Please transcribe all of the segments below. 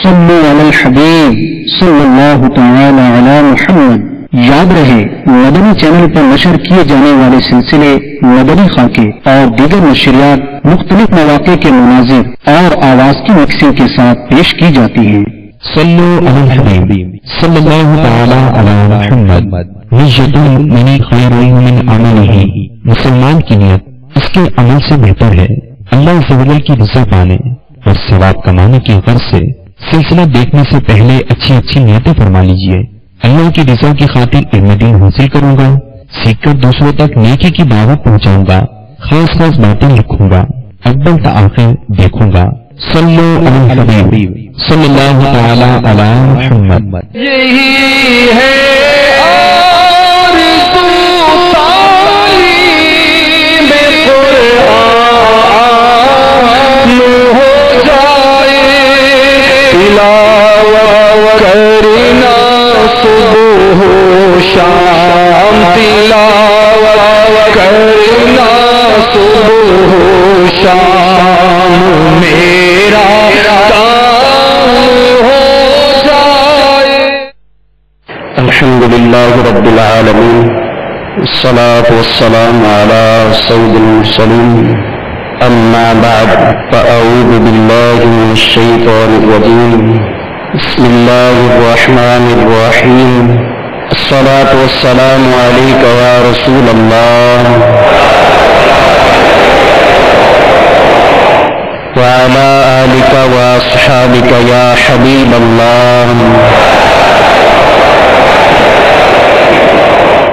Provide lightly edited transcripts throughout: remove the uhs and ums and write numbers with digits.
صلو علی الحبیب صلی اللہ تعالی علی محمد۔ یاد رہے مدنی چینل پر نشر کیے جانے والے سلسلے مدنی خاکے اور دیگر نشریات مختلف مواقع کے مناظر اور آواز کی مکسنگ کے ساتھ پیش کی جاتی ہیں۔ صلو علی الحبیب صلی اللہ تعالی علی محمد۔ نیت المؤمن خیر من عملہ، مسلمان کی نیت اس کے عمل سے بہتر ہے۔ اللہ عز و جل کی رضا پانے اور ثواب کمانے کی غرض سے سلسلہ دیکھنے سے پہلے اچھی اچھی نیتیں فرما لیجیے۔ اللہ کی رضا کی خاطر علم دین حاصل کروں گا، سیکھ کر دوسروں تک نیکی کی دعوت پہنچاؤں گا، خاص خاص باتیں لکھوں گا، اول تا آخر دیکھوں گا۔ صلو علی الحبیب صلی اللہ تعالی علی محمد۔ یہی ہے آرزو تعلیم قرآن ہو جائے، تلاوت کرنا صبح و شام، تلاوت کرنا صبح و شام، میرا کام ہو جائے۔ الحمدللہ رب العالمین، الصلاة والسلام على سید المرسلین، اما بعد فاعوذ باللہ من الشیطان الرجیم، بسم اللہ الرحمن الرحیم، الصلاة والسلام علیک یا رسول اللہ وعلى آلك وأصحابك يا حبيب الله،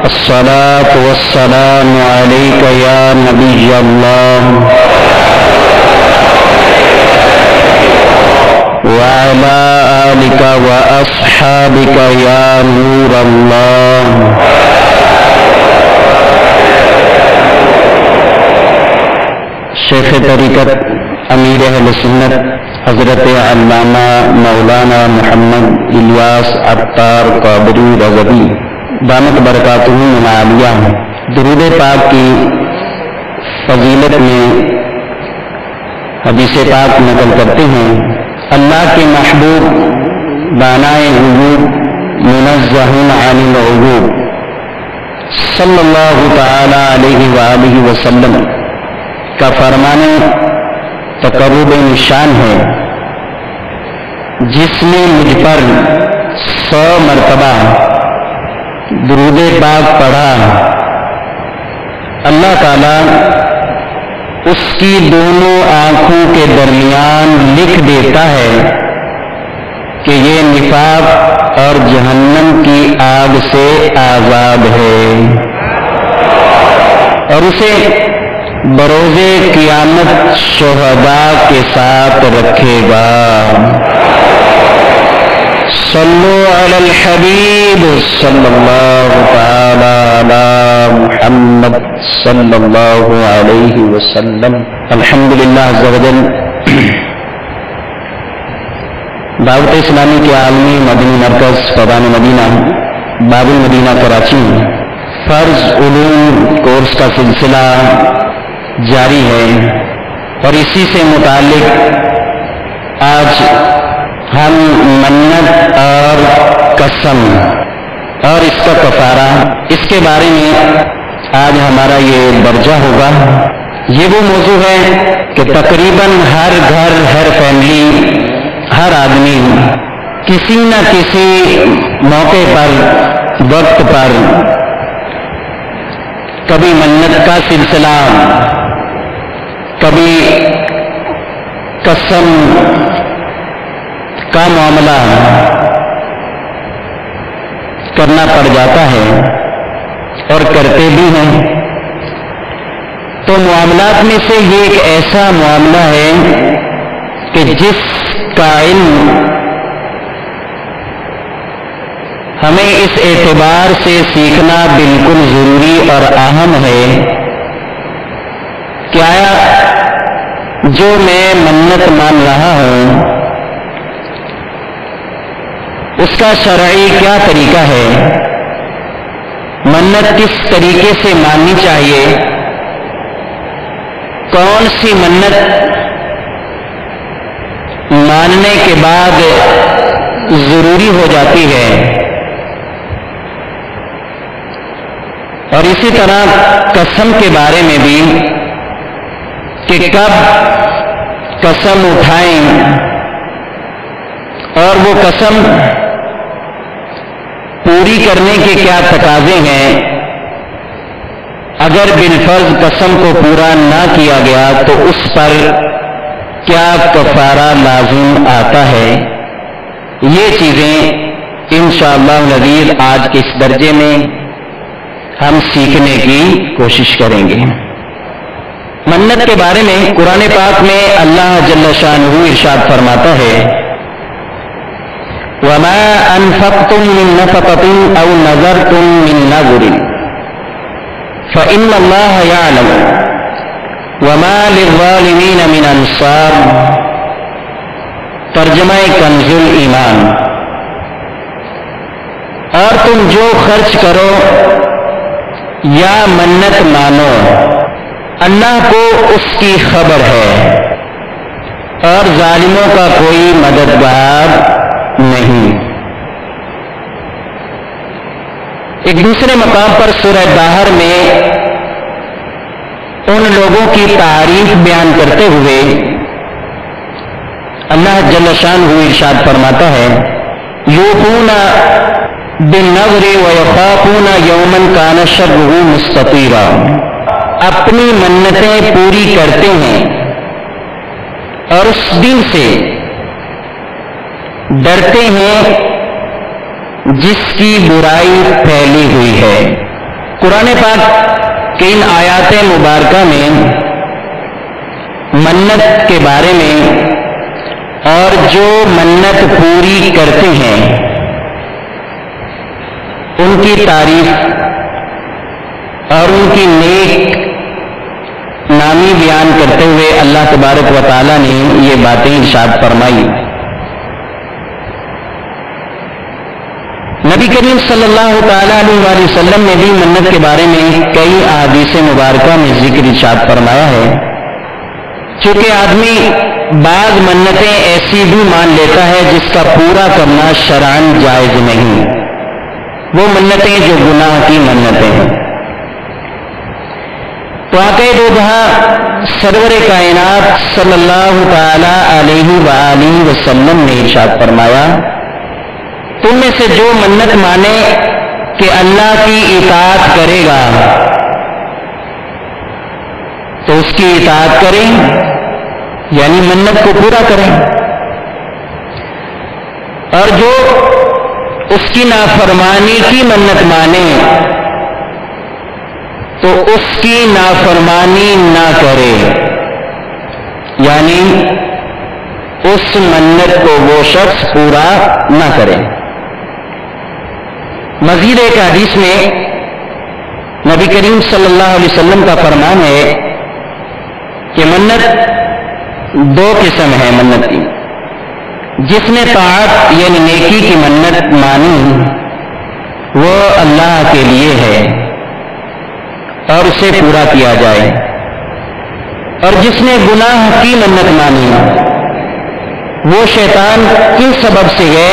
الصلاة والسلام عليك يا نبي الله، وعلى آلك وأصحابك يا نور الله۔ شیخ طریقت امیر اہل سنت حضرت علامہ مولانا محمد الیاس عطار قادری رضوی دامت برکاتہ من عالیہ درود پاک کی فضیلت میں حدیث پاک نقل کرتے ہیں، اللہ کے محبوب دانائے غیوب منزہ عن العیوب صلی اللہ تعالی علیہ وآلہ وسلم کا فرمان تقرب نشان ہے، جس نے مجھ پر 100 مرتبہ درود پاک پڑھا، اللہ تعالی اس کی دونوں آنکھوں کے درمیان لکھ دیتا ہے کہ یہ نفاق اور جہنم کی آگ سے آزاد ہے، اور اسے بروز قیامت شہداء کے ساتھ رکھے گا۔ صلو علی الحبیب صلی اللہ تعالی علی محمد صلی اللہ علیہ وسلم۔ الحمدللہ عز و جل دعوت اسلامی کے عالمی مدنی مرکز فیضان مدینہ باب المدینہ کراچی میں فرض علوم کورس کا سلسلہ جاری ہے، اور اسی سے متعلق آج ہم منت اور قسم اور اس کا کفارہ، اس کے بارے میں آج ہمارا یہ درجہ ہوگا۔ یہ وہ موضوع ہے کہ تقریباً ہر گھر، ہر فیملی، ہر آدمی کسی نہ کسی موقع پر، وقت پر کبھی منت کا سلسلہ، کبھی قسم کا معاملہ کرنا پڑ جاتا ہے اور کرتے بھی ہیں۔ تو معاملات میں سے یہ ایک ایسا معاملہ ہے کہ جس کا علم ہمیں اس اعتبار سے سیکھنا بالکل ضروری اور اہم ہے کہ آیا جو میں منت مان رہا ہوں اس کا شرعی کیا طریقہ ہے، منت کس طریقے سے ماننی چاہیے، کون سی منت ماننی جانے کے بعد ضروری ہو جاتی ہے، اور اسی طرح قسم کے بارے میں بھی کہ کب قسم اٹھائیں اور وہ قسم پوری کرنے کے کیا تقاضے ہیں، اگر بالفرض قسم کو پورا نہ کیا گیا تو اس پر کیا کفارہ لازم آتا ہے، یہ چیزیں انشاءاللہ العزیز آج کے اس درجے میں ہم سیکھنے کی کوشش کریں گے۔ منت کے بارے میں قرآن پاک میں اللہ جل شانہ ارشاد فرماتا ہے، وَمَا أَنفَقْتُم مِّن نَّفَقَةٍ أَوْ نَذَرْتُم مِّن نَّذْرٍ فَإِنَّ اللَّهَ يَعْلَمُ وَمَا لِلظَّالِمِينَ مِنْ أَنصَارٍ۔ ترجمہ کنز ایمان۔ اور تم جو خرچ کرو یا منت مانو، اللہ کو اس کی خبر ہے، اور ظالموں کا کوئی مددگار نہیں۔ ایک دوسرے مقام پر سورہ باہر میں ان لوگوں کی تعریف بیان کرتے ہوئے اللہ جل شانہ ارشاد فرماتا ہے، یوفون بالنذر ویخافون یوما کان شرہ مستطیرا۔ اپنی منتیں پوری کرتے ہیں اور اس دن سے ڈرتے ہیں جس کی برائی پھیلی ہوئی ہے۔ قرآن پاک کے ان آیات مبارکہ میں منت کے بارے میں اور جو منت پوری کرتے ہیں ان کی تعریف اور ان کی نیک نامی بیان کرتے ہوئے اللہ تبارک و تعالی نے یہ باتیں ارشاد فرمائی۔ نبی کریم صلی اللہ تعالی علیہ وآلہ وسلم نے بھی منت کے بارے میں کئی احادیث مبارکہ میں ذکر ارشاد فرمایا ہے، چونکہ آدمی بعض منتیں ایسی بھی مان لیتا ہے جس کا پورا کرنا شرعاً جائز نہیں، وہ منتیں جو گناہ کی منتیں ہیں۔ تو آقا دو جہاں سرور کائنات صلی اللہ تعالی علیہ وآلہ وسلم نے ارشاد فرمایا، تم میں سے جو منت مانے کہ اللہ کی اطاعت کرے گا تو اس کی اطاعت کریں، یعنی منت کو پورا کریں، اور جو اس کی نافرمانی کی منت مانے تو اس کی نافرمانی نہ کرے، یعنی اس منت کو وہ شخص پورا نہ کرے۔ مزید ایک حدیث میں نبی کریم صلی اللہ علیہ وسلم کا فرمان ہے کہ منت دو قسم ہے منت کی، جس نے طاعت یعنی نیکی کی منت مانی وہ اللہ کے لیے ہے اور اسے پورا کیا جائے، اور جس نے گناہ کی منت مانی وہ شیطان کس سبب سے ہے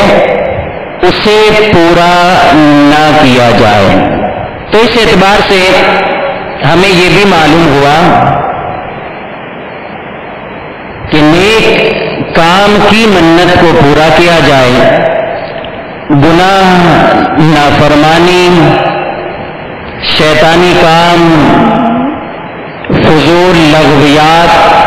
اسے پورا نہ کیا جائے۔ تو اس اعتبار سے ہمیں یہ بھی معلوم ہوا کہ نیک کام کی منت کو پورا کیا جائے، گناہ، نافرمانی، شیطانی کام، فضول لغویات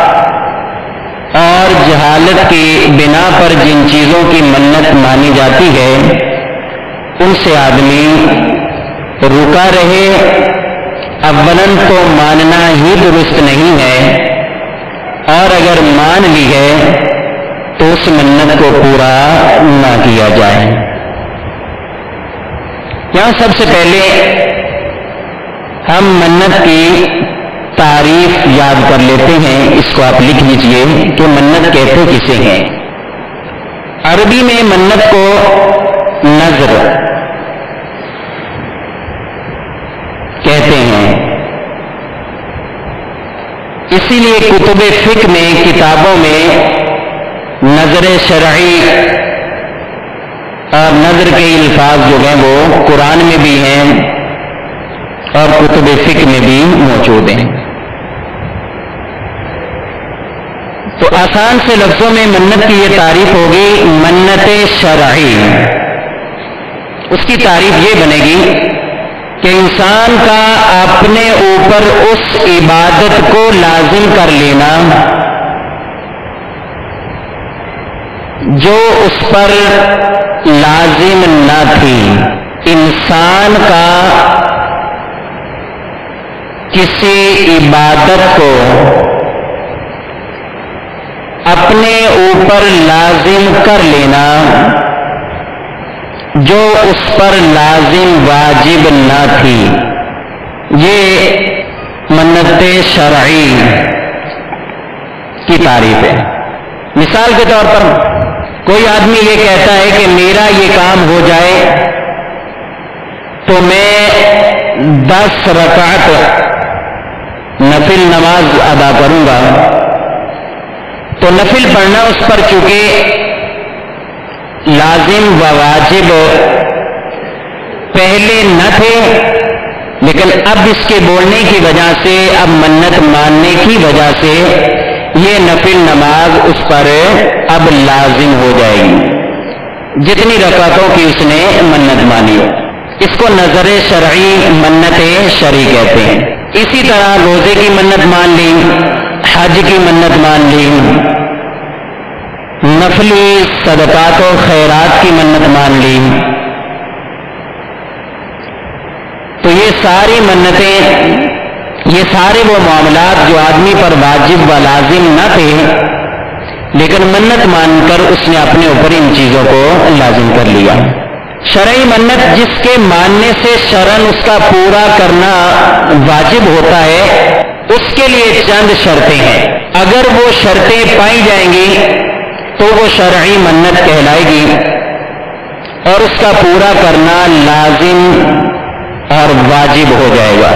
اور جہالت کی بنا پر جن چیزوں کی منت مانی جاتی ہے ان سے آدمی رکا رہے۔ اولاً تو ماننا ہی درست نہیں ہے، اور اگر مان لی ہے تو اس منت کو پورا نہ کیا جائے۔ یہاں سب سے پہلے ہم منت کی تعریف یاد کر لیتے ہیں، اس کو آپ لکھ لیجئے کہ منت کہتے کسے ہیں۔ عربی میں منت کو نذر کہتے ہیں، اسی لیے کتب فقہ میں کتابوں میں نظر شرعی اور نظر کے الفاظ جو ہیں وہ قرآن میں بھی ہیں اور کتب فقہ میں بھی موجود ہیں. تو آسان سے لفظوں میں منت کی یہ تعریف ہوگی منت شرعی. اس کی تعریف یہ بنے گی کہ انسان کا اپنے اوپر اس عبادت کو لازم کر لینا جو اس پر لازم نہ تھی. انسان کا کسی عبادت کو اپنے اوپر لازم کر لینا جو اس پر لازم واجب نہ تھی، یہ منت شرعی کی تعریف ہے. مثال کے طور پر کوئی آدمی یہ کہتا ہے کہ میرا یہ کام ہو جائے تو میں 10 رکعت نفل نماز ادا کروں گا. تو نفل پڑھنا اس پر چونکہ لازم و واجب پہلے نہ تھے، لیکن اب اس کے بولنے کی وجہ سے، اب منت ماننے کی وجہ سے یہ نفل نماز اس پر اب لازم ہو جائے گی جتنی رکعتوں کی اس نے منت مانی ہو. اس کو نظر شرعی منت شرعی کہتے ہیں. اسی طرح روزے کی منت مان لی، حج کی منت مان لی، نفلی صدقات و خیرات کی منت مان لی. تو یہ ساری منتیں، یہ سارے وہ معاملات جو آدمی پر واجب و لازم نہ تھے لیکن منت مان کر اس نے اپنے اوپر ان چیزوں کو لازم کر لیا. شرعی منت جس کے ماننے سے شرعن اس کا پورا کرنا واجب ہوتا ہے، اس کے لیے چند شرطیں ہیں. اگر وہ شرطیں پائی جائیں گی تو وہ شرعی منت کہلائے گی اور اس کا پورا کرنا لازم اور واجب ہو جائے گا.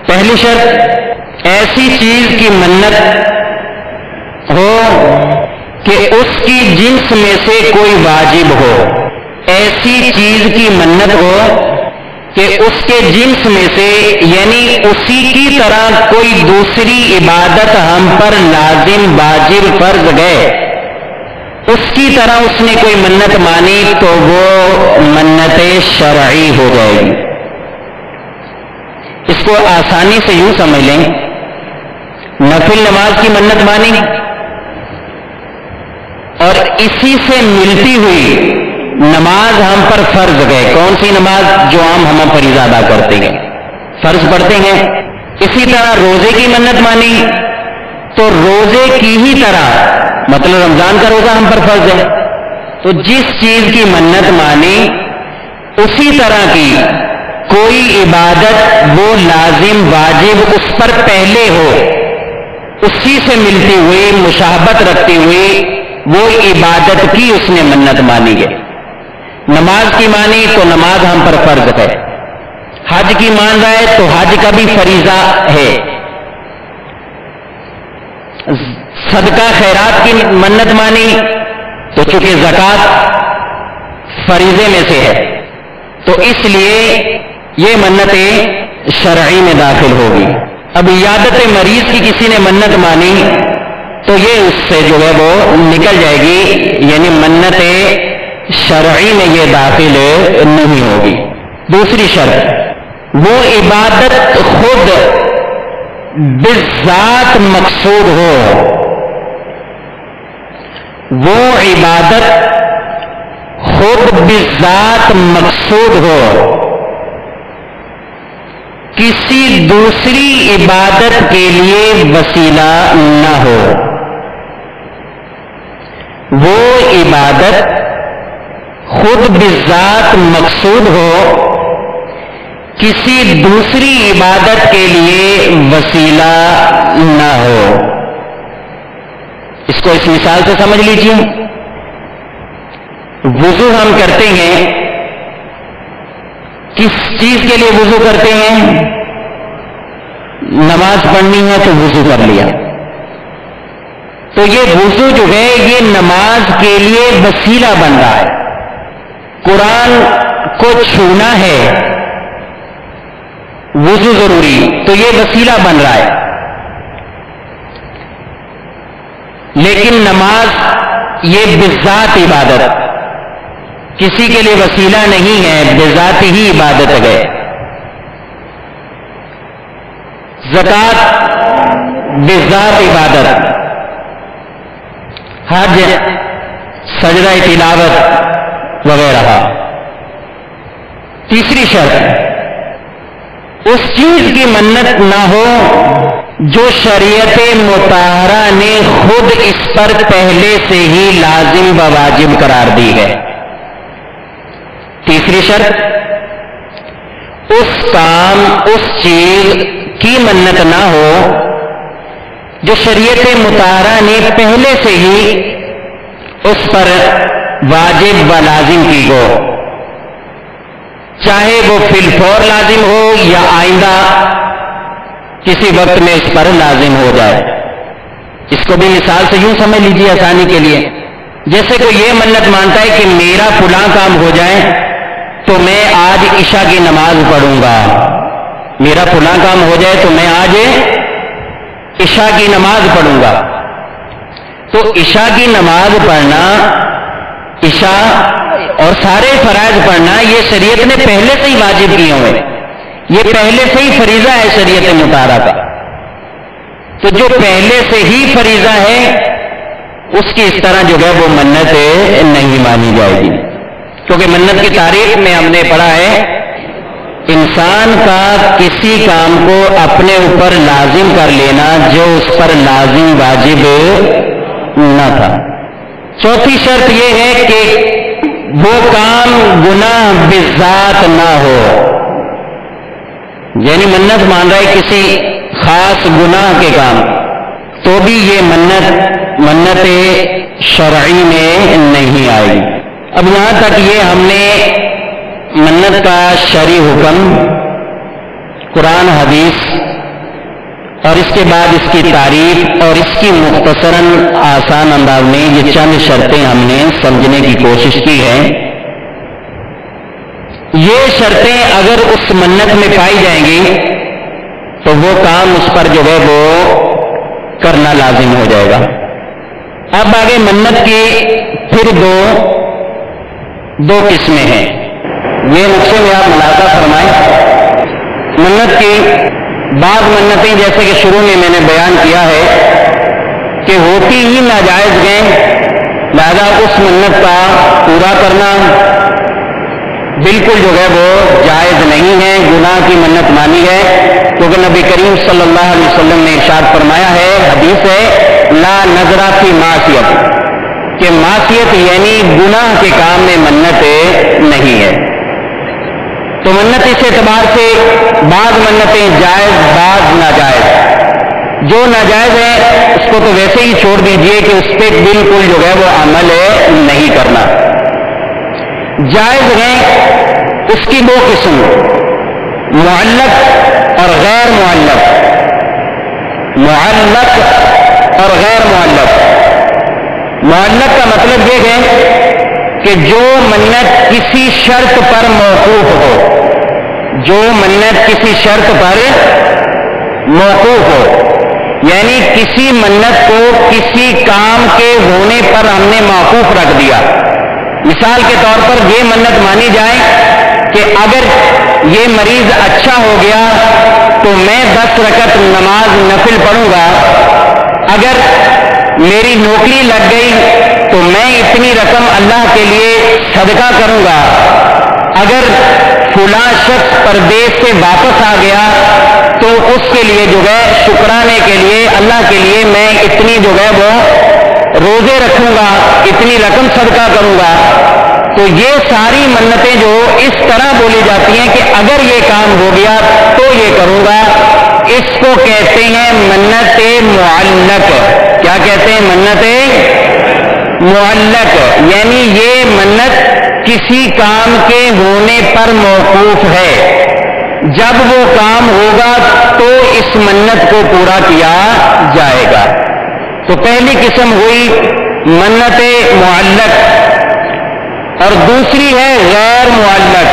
پہلی شرط، ایسی چیز کی منت ہو کہ اس کی جنس میں سے کوئی واجب ہو. ایسی چیز کی منت ہو کہ اس کے جنس میں سے، یعنی اسی کی طرح کوئی دوسری عبادت ہم پر لازم واجب فرض گئے، اس کی طرح اس نے کوئی منت مانی تو وہ منت شرعی ہو جائے گی. اس کو آسانی سے یوں سمجھ لیں، نفل نماز کی منت مانی اور اسی سے ملتی ہوئی نماز ہم پر فرض گئے. کون سی نماز؟ جو ہم فریضہ ادا کرتے ہیں، فرض پڑھتے ہیں. اسی طرح روزے کی منت مانی تو روزے کی ہی طرح، مطلب رمضان کا روزہ ہم پر فرض ہے، تو جس چیز کی منت مانی اسی طرح کی کوئی عبادت وہ لازم واجب اس پر پہلے ہو، اسی سے ملتی ہوئی مشابہت رکھتی ہوئی وہ عبادت کی اس نے منت مانی ہے. نماز کی مانی تو نماز ہم پر فرض ہے. حج کی مان رہا ہے تو حج کا بھی فریضہ ہے. صدقہ خیرات کی منت مانی تو چونکہ زکوٰۃ فریضے میں سے ہے تو اس لیے یہ منتیں شرعی میں داخل ہوگی. اب عیادت مریض کی کسی نے منت مانی تو یہ اس سے جو ہے وہ نکل جائے گی، یعنی منت شرعی میں یہ داخل نہیں ہوگی. دوسری شرط، وہ عبادت خود بذات مقصود ہو، وہ عبادت خود بذات مقصود ہو، کسی دوسری عبادت کے لیے وسیلہ نہ ہو. وہ عبادت خود بذات مقصود ہو، کسی دوسری عبادت کے لیے وسیلہ نہ ہو. اس کو اس مثال سے سمجھ لیجیے. وضو ہم کرتے ہیں، کس چیز کے لیے وضو کرتے ہیں؟ نماز پڑھنی ہے تو وضو کر لیا. تو یہ وضو جو ہے یہ نماز کے لیے وسیلہ بن رہا ہے. قرآن کو چھونا ہے وضو ضروری، تو یہ وسیلہ بن رہا ہے. لیکن نماز یہ بذات عبادت کسی کے لیے وسیلہ نہیں ہے، بذات ہی عبادت ہے. زکوٰۃ بذات عبادت، حج، سجدہ تلاوت وغیرہ. تیسری شرط، اس چیز کی منت نہ ہو جو شریعت مطہرہ نے خود اس پر پہلے سے ہی لازم و واجب قرار دی ہے. تیسری شرط، اس کام اس چیز کی منت نہ ہو جو شریعت مطہرہ نے پہلے سے ہی اس پر واجب و لازم کی ہو، چاہے وہ فی الفور لازم ہو یا آئندہ کسی وقت میں اس پر لازم ہو جائے. اس کو بھی مثال سے یوں سمجھ لیجیے آسانی کے لیے، جیسے کوئی یہ منت مانتا ہے کہ میرا فلاں کام ہو جائے تو میں آج عشاء کی نماز پڑھوں گا، میرا فلاں کام ہو جائے تو میں آج عشاء کی نماز پڑھوں گا. تو عشاء کی نماز پڑھنا، عشاء اور سارے فرائض پڑھنا یہ شریعت نے پہلے سے ہی واجب کیے ہوئے، یہ پہلے سے ہی فریضہ ہے شریعت مطہرہ کا. تو جو پہلے سے ہی فریضہ ہے اس کی اس طرح جو ہے وہ منت نہیں مانی جائے گی، کیونکہ منت کی تاریخ میں ہم نے پڑھا ہے انسان کا کسی کام کو اپنے اوپر لازم کر لینا جو اس پر لازم واجب نہ تھا. چوتھی شرط یہ ہے کہ وہ کام گناہ بذات نہ ہو، یعنی منت مان رہا ہے کسی خاص گناہ کے کام، تو بھی یہ منت شرعی میں نہیں آئے گی. اب یہاں تک یہ ہم نے منت کا شرعی حکم، قرآن حدیث اور اس کے بعد اس کی تعریف اور اس کی مختصراً آسان انداز میں یہ چند شرطیں ہم نے سمجھنے کی کوشش کی ہے. یہ شرطیں اگر اس منت میں پائی جائیں گی تو وہ کام اس پر جو ہے وہ کرنا لازم ہو جائے گا. اب آگے منت کی پھر دو قسمیں ہیں، یہ نقشے میں آپ ملاحظہ فرمائیں. منت کی بعض منتیں جیسے کہ شروع میں نے بیان کیا ہے کہ ہوتی ہی ناجائز ہیں، لہذا اس منت کا پورا کرنا بالکل جو ہے وہ جائز نہیں ہے، گناہ کی منت مانی ہے. کیونکہ نبی کریم صلی اللہ علیہ وسلم نے ارشاد فرمایا ہے، حدیث ہے، لا نظرہ فی معصیت، کہ معصیت یعنی گناہ کے کام میں منت نہیں ہے. تو منت اس اعتبار سے بعض منتیں جائز بعض ناجائز. جو ناجائز ہے اس کو تو ویسے ہی چھوڑ دیجئے کہ اس پہ بالکل جو ہے وہ عمل نہیں کرنا. جائز ہیں اس کی دو قسم، معلق اور غیر معلق. معلق اور غیر معلق. معلق کا مطلب یہ ہے کہ جو منت کسی شرط پر موقوف ہو، جو منت کسی شرط پر موقوف ہو، یعنی کسی منت کو کسی کام کے ہونے پر ہم نے موقوف رکھ دیا. مثال کے طور پر یہ منت مانی جائے کہ اگر یہ مریض اچھا ہو گیا تو میں 10 رکعت نماز نفل پڑھوں گا، اگر میری نوکری لگ گئی تو میں اتنی رقم اللہ کے لیے صدقہ کروں گا، اگر فلاں شخص پردیس سے واپس آ گیا تو اس کے لیے جو ہے شکرانے کے لیے اللہ کے لیے میں اتنی جو ہے وہ روزے رکھوں گا، اتنی رقم صدقہ کروں گا. تو یہ ساری منتیں جو اس طرح بولی جاتی ہیں کہ اگر یہ کام ہو گیا تو یہ کروں گا، اس کو کہتے ہیں منت معلق. کیا کہتے ہیں؟ منت معلق. یعنی یہ منت کسی کام کے ہونے پر موقوف ہے، جب وہ کام ہوگا تو اس منت کو پورا کیا جائے گا. تو پہلی قسم ہوئی منت معلق اور دوسری ہے غیر معلق،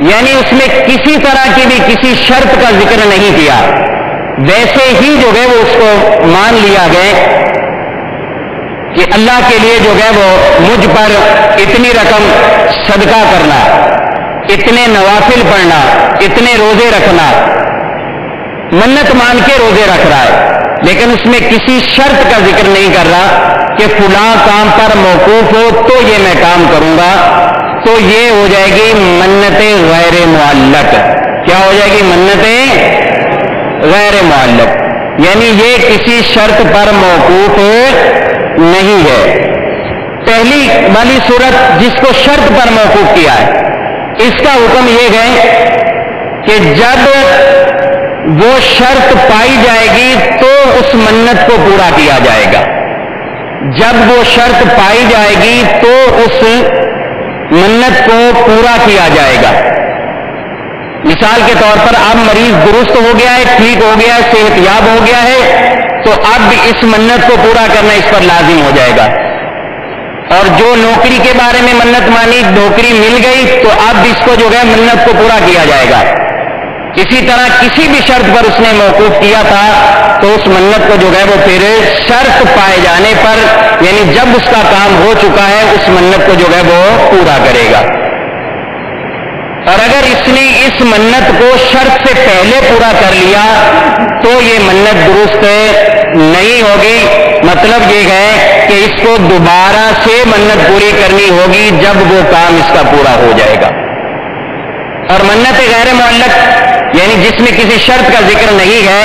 یعنی اس میں کسی طرح کی بھی کسی شرط کا ذکر نہیں کیا، ویسے ہی جو ہے وہ اس کو مان لیا گیا کہ اللہ کے لیے جو ہے وہ مجھ پر اتنی رقم صدقہ کرنا، اتنے نوافل پڑھنا، اتنے روزے رکھنا، منت مان کے روزے رکھ رہا ہے، لیکن اس میں کسی شرط کا ذکر نہیں کر رہا کہ فلاں کام پر موقوف ہو تو یہ میں کام کروں گا، تو یہ ہو جائے گی منت غیر معلق۔ کیا ہو جائے گی؟ منت غیر معلق، یعنی یہ کسی شرط پر موقوف نہیں ہے۔ پہلی والی صورت جس کو شرط پر موقوف کیا ہے، اس کا حکم یہ ہے کہ جب وہ شرط پائی جائے گی تو اس منت کو پورا کیا جائے گا، جب وہ شرط پائی جائے گی تو اس منت کو پورا کیا جائے گا۔ مثال کے طور پر اب مریض درست ہو گیا ہے، ٹھیک ہو گیا ہے، صحت یاب ہو گیا ہے، تو اب اس منت کو پورا کرنا اس پر لازم ہو جائے گا۔ اور جو نوکری کے بارے میں منت مانی، نوکری مل گئی تو اب اس کو جو ہے منت کو پورا کیا جائے گا۔ اسی طرح کسی بھی شرط پر اس نے موقوف کیا تھا تو اس منت کو جو ہے وہ پھر شرط پائے جانے پر، یعنی جب اس کا کام ہو چکا ہے، اس منت کو جو ہے وہ پورا کرے گا۔ اور اگر اس نے اس منت کو شرط سے پہلے پورا کر لیا تو یہ منت درست نہیں ہوگی، مطلب یہ ہے کہ اس کو دوبارہ سے منت پوری کرنی ہوگی جب وہ کام اس کا پورا ہو جائے گا۔ اور منت غیر معلق یعنی جس میں کسی شرط کا ذکر نہیں ہے،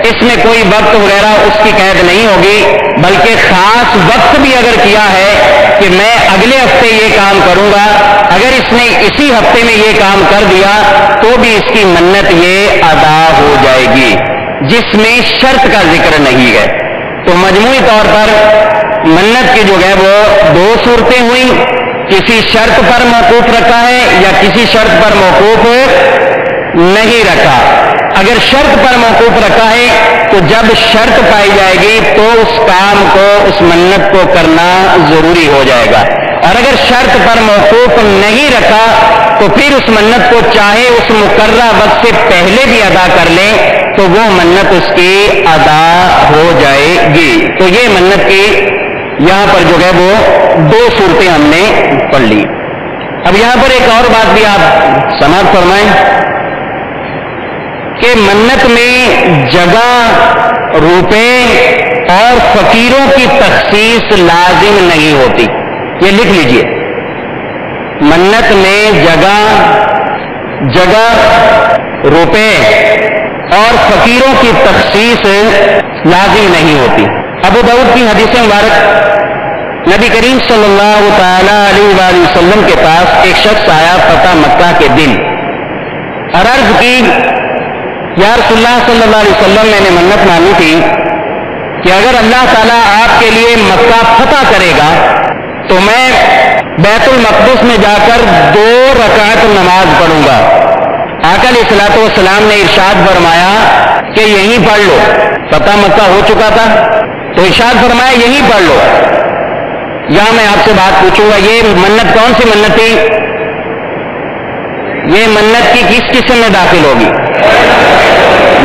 اس میں کوئی وقت وغیرہ اس کی قید نہیں ہوگی، بلکہ خاص وقت بھی اگر کیا ہے کہ میں اگلے ہفتے یہ کام کروں گا، اگر اس نے اسی ہفتے میں یہ کام کر دیا تو بھی اس کی منت یہ ادا ہو جائے گی، جس میں شرط کا ذکر نہیں ہے۔ تو مجموعی طور پر منت کی جو ہے وہ دو صورتیں ہوئیں، کسی شرط پر موقوف رکھا ہے یا کسی شرط پر موقوف نہیں رکھا۔ اگر شرط پر موقوف رکھا ہے تو جب شرط پائی جائے گی تو اس کام کو، اس منت کو کرنا ضروری ہو جائے گا، اور اگر شرط پر موقوف نہیں رکھا تو پھر اس منت کو چاہے اس مقررہ وقت سے پہلے بھی ادا کر لیں تو وہ منت اس کی ادا ہو جائے گی۔ تو یہ منت کی یہاں پر جو ہے وہ دو صورتیں ہم نے پڑھ لی۔ اب یہاں پر ایک اور بات بھی آپ سماعت فرمائیں کہ منت میں جگہ، روپے اور فقیروں کی تخصیص لازم نہیں ہوتی، یہ لکھ لیجئے۔ منت میں جگہ، روپے اور فقیروں کی تخصیص لازم نہیں ہوتی۔ ابو داؤد کی حدیث مبارک، نبی کریم صلی اللہ تعالی علیہ وآلہ وسلم کے پاس ایک شخص آیا فتح مکہ کے دن اور عرض کی، یا رسول اللہ صلی اللہ علیہ وسلم، میں نے منت مانی تھی کہ اگر اللہ تعالیٰ آپ کے لیے مکہ فتح کرے گا تو میں بیت المقدس میں جا کر 2 رکعت نماز پڑھوں گا۔ آقا علیہ الصلوۃ والسلام نے ارشاد فرمایا کہ یہیں پڑھ لو، فتح مکہ ہو چکا تھا تو ارشاد فرمایا یہیں پڑھ لو۔ یہاں میں آپ سے بات پوچھوں گا، یہ منت کون سی منت تھی؟ یہ منت کی کس قسم میں داخل ہوگی؟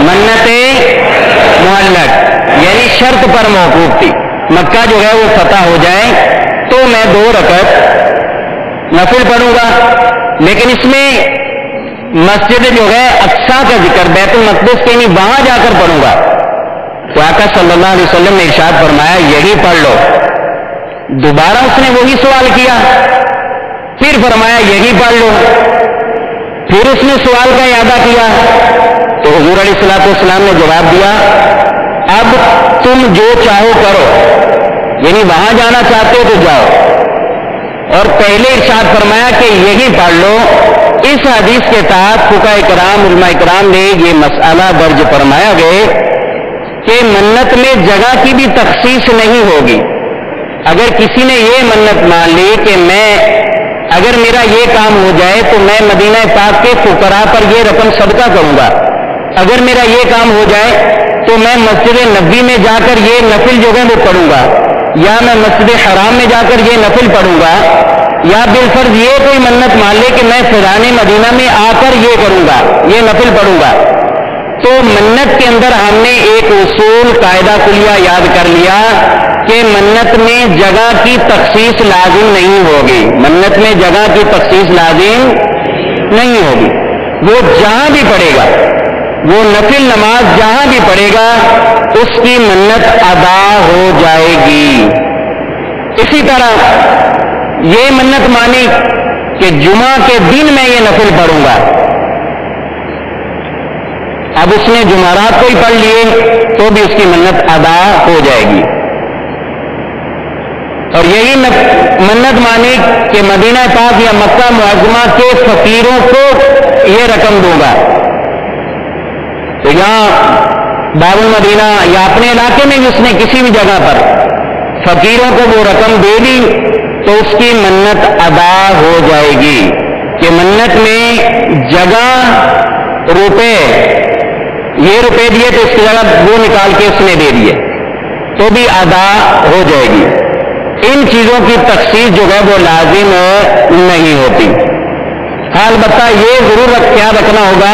منت معلق، یعنی شرط پر موقوف تھی، مکہ جو ہے وہ فتح ہو جائے تو میں 2 رکعت نفل پڑھوں گا، لیکن اس میں مسجد جو ہے اقصیٰ کا ذکر، بیت المقدس کے نہیں، وہاں جا کر پڑھوں گا۔ تو آقا صلی اللہ علیہ وسلم نے ارشاد فرمایا یہی پڑھ لو۔ دوبارہ اس نے وہی سوال کیا، پھر فرمایا یہی پڑھ لو۔ پھر اس نے سوال کا اعادہ کیا تو حضور علیہ الصلوۃ والسلام نے جواب دیا، اب تم جو چاہو کرو، یعنی وہاں جانا چاہتے ہو تو جاؤ، اور پہلے ارشاد فرمایا کہ یہی پڑھ لو۔ اس حدیث کے تحت فقہاء کرام، علماء کرام نے یہ مسئلہ درج فرمایا گئے کہ منت میں جگہ کی بھی تخصیص نہیں ہوگی۔ اگر کسی نے یہ منت مان لی کہ اگر میرا یہ کام ہو جائے تو میں مدینہ پاک کے فقراء پر یہ رقم صدقہ کروں گا، اگر میرا یہ کام ہو جائے تو میں مسجد نبوی میں جا کر یہ نفل جو ہے وہ پڑھوں گا، یا میں مسجد حرام میں جا کر یہ نفل پڑھوں گا، یا بالفرض یہ کوئی منت مان لے کہ میں فیضان مدینہ میں آ کر یہ کروں گا، یہ نفل پڑھوں گا، تو منت کے اندر ہم نے ایک اصول قاعدہ کلیہ یاد کر لیا کہ منت میں جگہ کی تخصیص لازم نہیں ہوگی، منت میں جگہ کی تخصیص لازم نہیں ہوگی، وہ جہاں بھی پڑھے گا، وہ نفل نماز جہاں بھی پڑھے گا اس کی منت ادا ہو جائے گی۔ اسی طرح یہ منت مانی کہ جمعہ کے دن میں یہ نفل پڑھوں گا، اب اس نے جمعرات کو ہی پڑھ لیے تو بھی اس کی منت ادا ہو جائے گی۔ اور یہی منت مانی کہ مدینہ پاک یا مکہ معظمہ کے فقیروں کو یہ رقم دوں گا، تو یہاں باب المدینہ یا اپنے علاقے میں اس نے کسی بھی جگہ پر فقیروں کو وہ رقم دے دی تو اس کی منت ادا ہو جائے گی کہ منت میں جگہ روپے، یہ روپے دیے تو اس کی جگہ وہ نکال کے اس نے دے دیے تو بھی ادا ہو جائے گی۔ ان چیزوں کی تخصیص جو ہے وہ لازم نہیں ہوتی۔ البتہ یہ ضرور خیال رکھنا ہوگا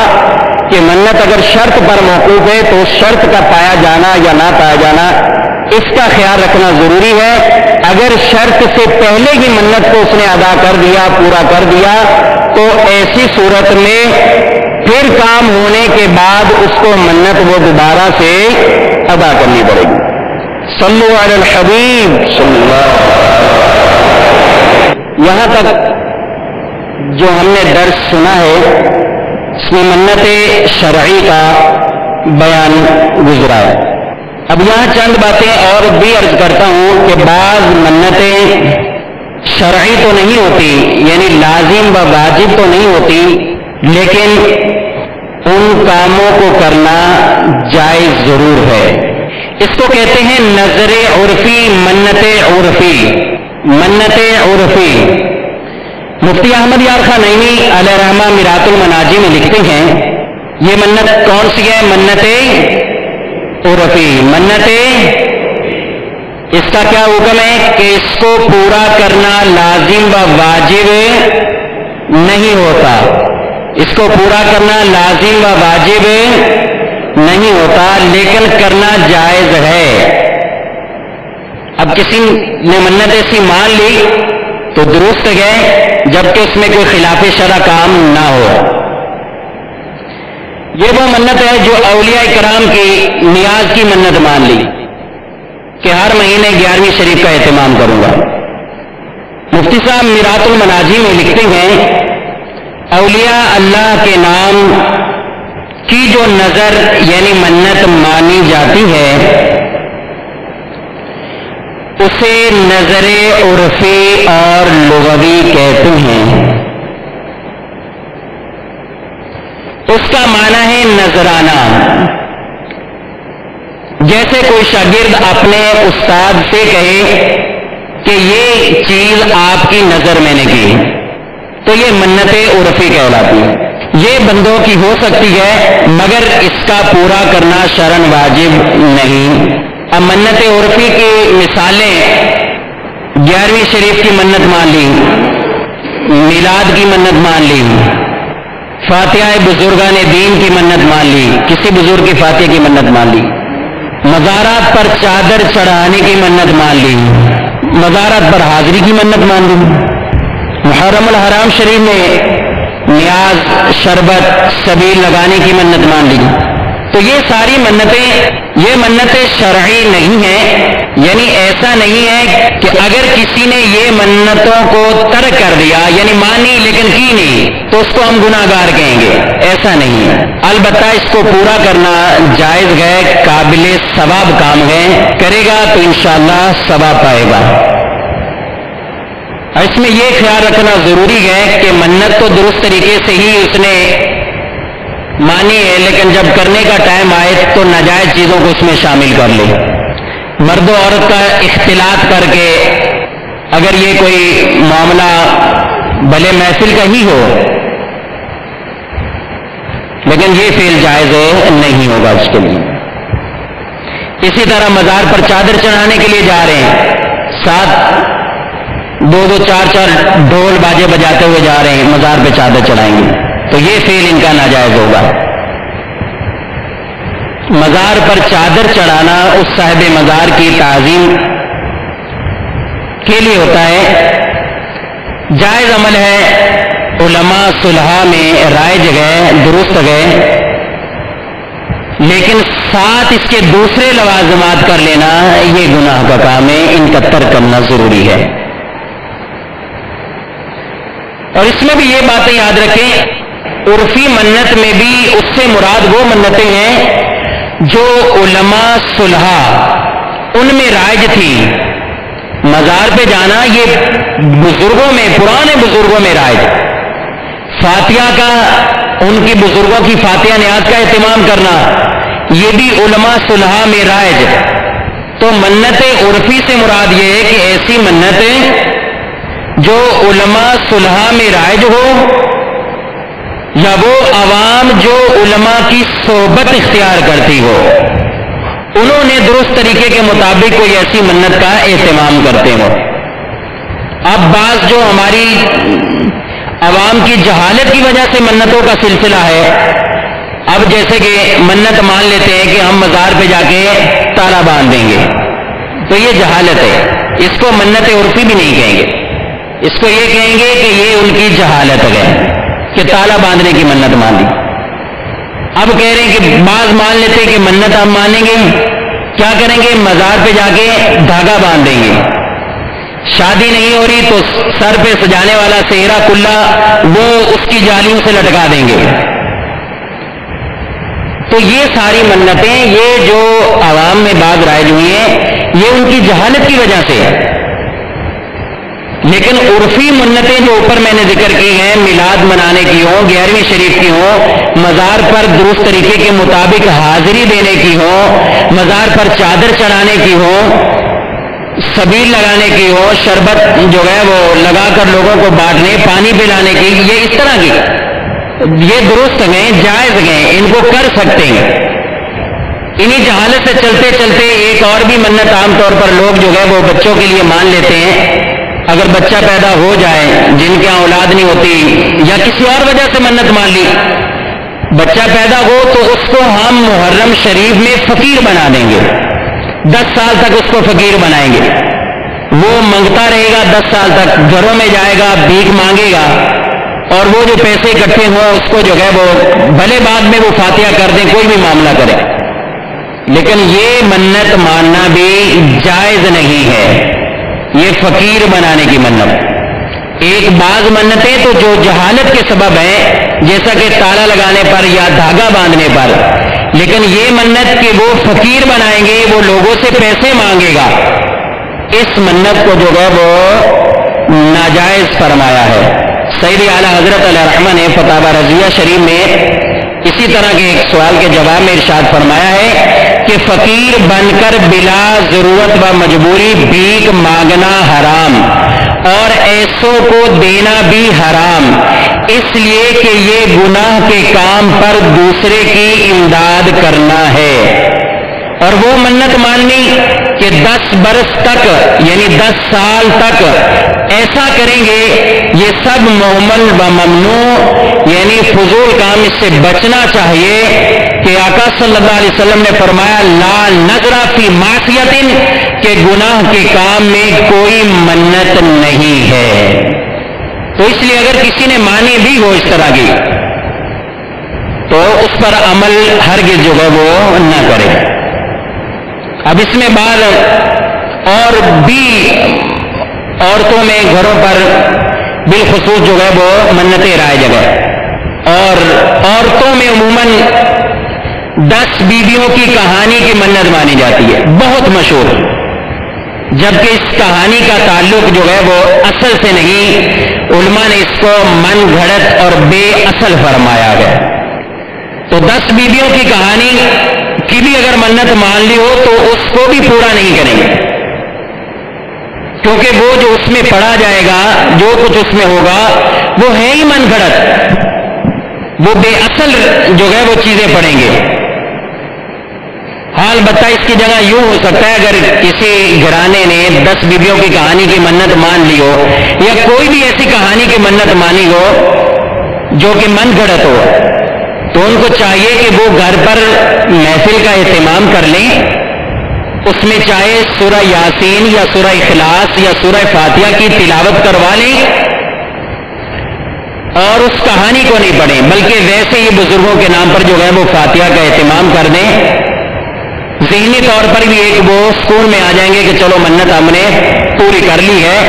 کہ منت اگر شرط پر موقوف ہے تو شرط کا پایا جانا یا نہ پایا جانا اس کا خیال رکھنا ضروری ہے۔ اگر شرط سے پہلے ہی منت کو اس نے ادا کر دیا، پورا کر دیا، تو ایسی صورت میں پھر کام ہونے کے بعد اس کو منت وہ دوبارہ سے ادا کرنی پڑے گی۔ صلو علی الحبیب صلی اللہ۔ یہاں تک جو ہم نے درس سنا ہے اس میں منت شرعی کا بیان گزرا ہے۔ اب یہاں چند باتیں اور بھی عرض کرتا ہوں کہ بعض منتیں شرعی تو نہیں ہوتی، یعنی لازم و واجب تو نہیں ہوتی، لیکن ان کاموں کو کرنا جائز ضرور ہے۔ اس کو کہتے ہیں نظر عرفی، منت عرفی، منت عرفی۔ مفتی احمد یار خان نعیمی علیہ رحمہ میرات المناجی میں لکھتے ہیں یہ منت کون سی ہے؟ منت عرفی۔ منت اس کا کیا حکم ہے کہ اس کو پورا کرنا لازم و واجب نہیں ہوتا، اس کو پورا کرنا لازم و واجب نہیں ہوتا، لیکن کرنا جائز ہے۔ اب کسی نے منت ایسی مان لی تو درست ہے جبکہ اس میں کوئی خلاف شرع کام نہ ہو۔ یہ وہ منت ہے جو اولیاء کرام کی نیاز کی منت مان لی کہ ہر مہینے 11ویں شریف کا اہتمام کروں گا۔ مفتی صاحب میرات المناجی میں لکھتے ہیں اولیاء اللہ کے نام کی جو نظر یعنی منت مانی جاتی ہے اسے نظر عرفی اور لغوی کہتے ہیں۔ اس کا معنی ہے نذرانہ۔ جیسے کوئی شاگرد اپنے استاد سے کہے کہ یہ چیز آپ کی نظر میں نے کی تو یہ منت عرفی کہلاتی ہے۔ یہ بندوں کی ہو سکتی ہے مگر اس کا پورا کرنا شرعاً واجب نہیں۔ اب منت عرفی کی مثالیں 11ویں شریف کی منت مان لی، میلاد کی منت مان لی، فاتحہ بزرگان دین کی منت مان لی، کسی بزرگ کی فاتحہ کی منت مان لی، مزارات پر چادر چڑھانے کی منت مان لی، مزارات پر حاضری کی منت مان لی، محرم الحرام شریف میں نیاز شربت سبیل لگانے کی منت مان لی۔ تو یہ ساری منتیں شرعی نہیں ہیں، یعنی ایسا نہیں ہے کہ اگر کسی نے یہ منتوں کو ترک کر دیا یعنی مانی لیکن کی نہیں تو اس کو ہم گناہ گار کہیں گے، ایسا نہیں ہے۔ البتہ اس کو پورا کرنا جائز ہے، قابل ثواب کام ہے، کرے گا تو انشاءاللہ ثواب پائے گا۔ اس میں یہ خیال رکھنا ضروری ہے کہ منت تو درست طریقے سے ہی اس نے مانی ہے، لیکن جب کرنے کا ٹائم آئے تو ناجائز چیزوں کو اس میں شامل کر لے۔ مرد و عورت کا اختلاط کر کے اگر یہ کوئی معاملہ بھلے محفل کا ہی ہو لیکن یہ فعل جائز نہیں ہوگا اس کے لیے۔ اسی طرح مزار پر چادر چڑھانے کے لیے جا رہے ہیں، ساتھ دو چار ڈھول باجے بجاتے ہوئے جا رہے ہیں، مزار پہ چادر چڑھائیں گے، تو یہ فعل ان کا ناجائز ہوگا۔ مزار پر چادر چڑھانا اس صاحب مزار کی تعظیم کے لیے ہوتا ہے، جائز عمل ہے، علماء صلحاء میں رائج گئے، درست گئے، لیکن ساتھ اس کے دوسرے لوازمات کر لینا یہ گناہ کا کام ہے، ان کا ترک کرنا ضروری ہے۔ اور اس میں بھی یہ باتیں یاد رکھیں، عرفی منت میں بھی اس سے مراد وہ منتیں ہیں جو علماء صلحاء ان میں رائج تھی۔ مزار پہ جانا یہ بزرگوں میں، پرانے بزرگوں میں رائج، فاتحہ کا، ان کی بزرگوں کی فاتحہ نیاز کا اہتمام کرنا یہ بھی علماء صلحاء میں رائج۔ تو منت عرفی سے مراد یہ ہے کہ ایسی منتیں جو علماء صلحاء میں رائج ہو، یا وہ عوام جو علماء کی صحبت اختیار کرتی ہو، انہوں نے درست طریقے کے مطابق کوئی ایسی منت کا اہتمام کرتے ہو۔ اب بعض جو ہماری عوام کی جہالت کی وجہ سے منتوں کا سلسلہ ہے، اب جیسے کہ منت مان لیتے ہیں کہ ہم مزار پہ جا کے تالا باندھ دیں گے، تو یہ جہالت ہے، اس کو منت عرفی بھی نہیں کہیں گے، اس کو یہ کہیں گے کہ یہ ان کی جہالت ہے کہ تالا باندھنے کی منت مان دی۔ اب کہہ رہے ہیں کہ بعض مان لیتے ہیں کہ منت ہم مانیں گے، کیا کریں گے، مزار پہ جا کے دھاگا باندھ دیں گے، شادی نہیں ہو رہی تو سر پہ سجانے والا سہرا کلا وہ اس کی جالیوں سے لٹکا دیں گے۔ تو یہ ساری منتیں، یہ جو عوام میں بعض رائج ہوئی ہیں، یہ ان کی جہالت کی وجہ سے ہے۔ لیکن عرفی منتیں جو اوپر میں نے ذکر کی ہیں، میلاد منانے کی ہوں، 11ویں شریف کی ہوں، مزار پر درست طریقے کے مطابق حاضری دینے کی ہوں، مزار پر چادر چڑھانے کی ہوں، سبیل لگانے کی ہو، شربت جو ہے وہ لگا کر لوگوں کو بانٹنے، پانی پلانے کی، یہ اس طرح کی، یہ درست ہیں، جائز ہیں، ان کو کر سکتے ہیں۔ انہی جہالت سے چلتے چلتے ایک اور بھی منت عام طور پر لوگ جو ہے وہ بچوں کے لیے مان لیتے ہیں، اگر بچہ پیدا ہو جائے جن کے یہاں اولاد نہیں ہوتی یا کسی اور وجہ سے منت مان لی، بچہ پیدا ہو تو اس کو ہم محرم شریف میں فقیر بنا دیں گے، 10 سال تک اس کو فقیر بنائیں گے، وہ منگتا رہے گا 10 سال تک، گھروں میں جائے گا، بھیک مانگے گا، اور وہ جو پیسے اکٹھے ہوں اس کو جو ہے وہ بھلے بعد میں وہ فاتحہ کر دیں، کوئی بھی معاملہ کرے، لیکن یہ منت ماننا بھی جائز نہیں ہے، یہ فقیر بنانے کی منت۔ ایک بعض منتیں تو جو جہالت کے سبب ہیں، جیسا کہ تالا لگانے پر یا دھاگا باندھنے پر، لیکن یہ منت کہ وہ فقیر بنائیں گے، وہ لوگوں سے پیسے مانگے گا، اس منت کو جو ہے وہ ناجائز فرمایا ہے۔ سید اعلیٰ حضرت علیہ رحمہ نے فتاوی رضیہ شریف میں اسی طرح کے ایک سوال کے جواب میں ارشاد فرمایا ہے کہ فقیر بن کر بلا ضرورت و مجبوری بھیک مانگنا حرام اور ایسوں کو دینا بھی حرام، اس لیے کہ یہ گناہ کے کام پر دوسرے کی امداد کرنا ہے۔ اور وہ منت ماننی کہ 10 برس تک یعنی 10 سال تک ایسا کریں گے، یہ سب محمل و ممنوع یعنی فضول کام، اس سے بچنا چاہیے کہ آقا صلی اللہ علیہ وسلم نے فرمایا لا نذر فی معصیت، کہ گناہ کے کام میں کوئی منت نہیں ہے۔ تو اس لیے اگر کسی نے مانی بھی ہو اس طرح کی تو اس پر عمل ہرگز جو ہے وہ نہ کرے۔ اب اس میں بعض اور بھی عورتوں میں گھروں پر بالخصوص جو ہے وہ منتیں رائج ہے، اور عورتوں میں عموماً 10 بیویوں کی کہانی کی منت مانی جاتی ہے، بہت مشہور، جبکہ اس کہانی کا تعلق جو ہے وہ اصل سے نہیں، علماء نے اس کو من گھڑت اور بے اصل فرمایا ہے۔ تو 10 بیویوں کی کہانی کی بھی اگر منت مان لی ہو تو اس کو بھی پورا نہیں کریں گے، کیونکہ وہ جو اس میں پڑھا جائے گا، جو کچھ اس میں ہوگا وہ ہے ہی من گھڑت، وہ بے اصل جو ہے وہ چیزیں پڑھیں گے۔ ہاں البتہ اس کی جگہ یوں ہو سکتا ہے اگر کسی گھرانے نے 10 بیویوں کی کہانی کی منت مان لی ہو یا کوئی بھی ایسی کہانی کی منت مانی ہو جو کہ من گھڑت ہو، تو ان کو چاہیے کہ وہ گھر پر محفل کا اہتمام کر لیں، اس میں چاہے سورہ یاسین یا سورہ اخلاص یا سورہ فاتحہ کی تلاوت کروا لیں اور اس کہانی کو نہیں پڑھیں، بلکہ ویسے ہی بزرگوں کے نام پر جو ہے وہ فاتحہ کا اہتمام کر دیں۔ ذہنی طور پر بھی ایک وہ سکون میں آ جائیں گے کہ چلو منت ہم نے پوری کر لی ہے،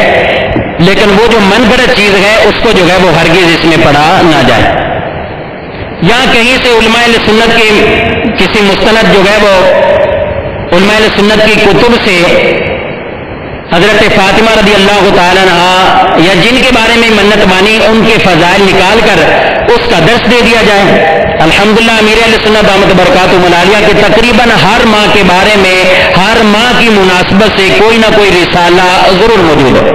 لیکن وہ جو من گھڑت چیز ہے اس کو جو ہے وہ ہرگز اس میں پڑھا نہ جائے۔ یا کہیں سے علماء اہل سنت کی کسی مستند جو ہے وہ علماء اہل سنت کی کتب سے حضرت فاطمہ رضی اللہ تعالیٰ عنہا یا جن کے بارے میں منت مانی ان کے فضائل نکال کر اس کا درس دے دیا جائے۔ الحمدللہ امیر اہل سنت دامت برکاتہم العالیہ کے تقریباً ہر ماہ کے بارے میں ہر ماہ کی مناسبت سے کوئی نہ کوئی رسالہ ضرور موجود ہے۔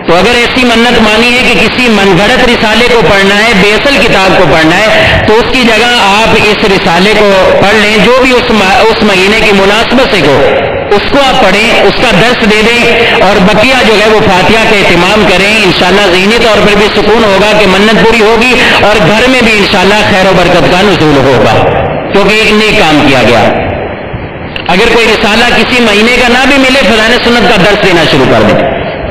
تو اگر ایسی منت مانی ہے کہ کسی من گھڑت رسالے کو پڑھنا ہے، بے اصل کتاب کو پڑھنا ہے، تو اس کی جگہ آپ اس رسالے کو پڑھ لیں جو بھی اس مہینے کی مناسبت سے ہو، اس کو آپ پڑھیں، اس کا درس دے دیں اور بقیہ جو ہے وہ فاتحہ کا اہتمام کریں۔ انشاءاللہ ذہنی طور پر بھی سکون ہوگا کہ منت پوری ہوگی اور گھر میں بھی انشاءاللہ خیر و برکت کا نزول ہوگا، کیونکہ ایک نیک کام کیا گیا۔ اگر کوئی رسالہ کسی مہینے کا نہ بھی ملے، فضائل سنت کا درس دینا شروع کر دیں۔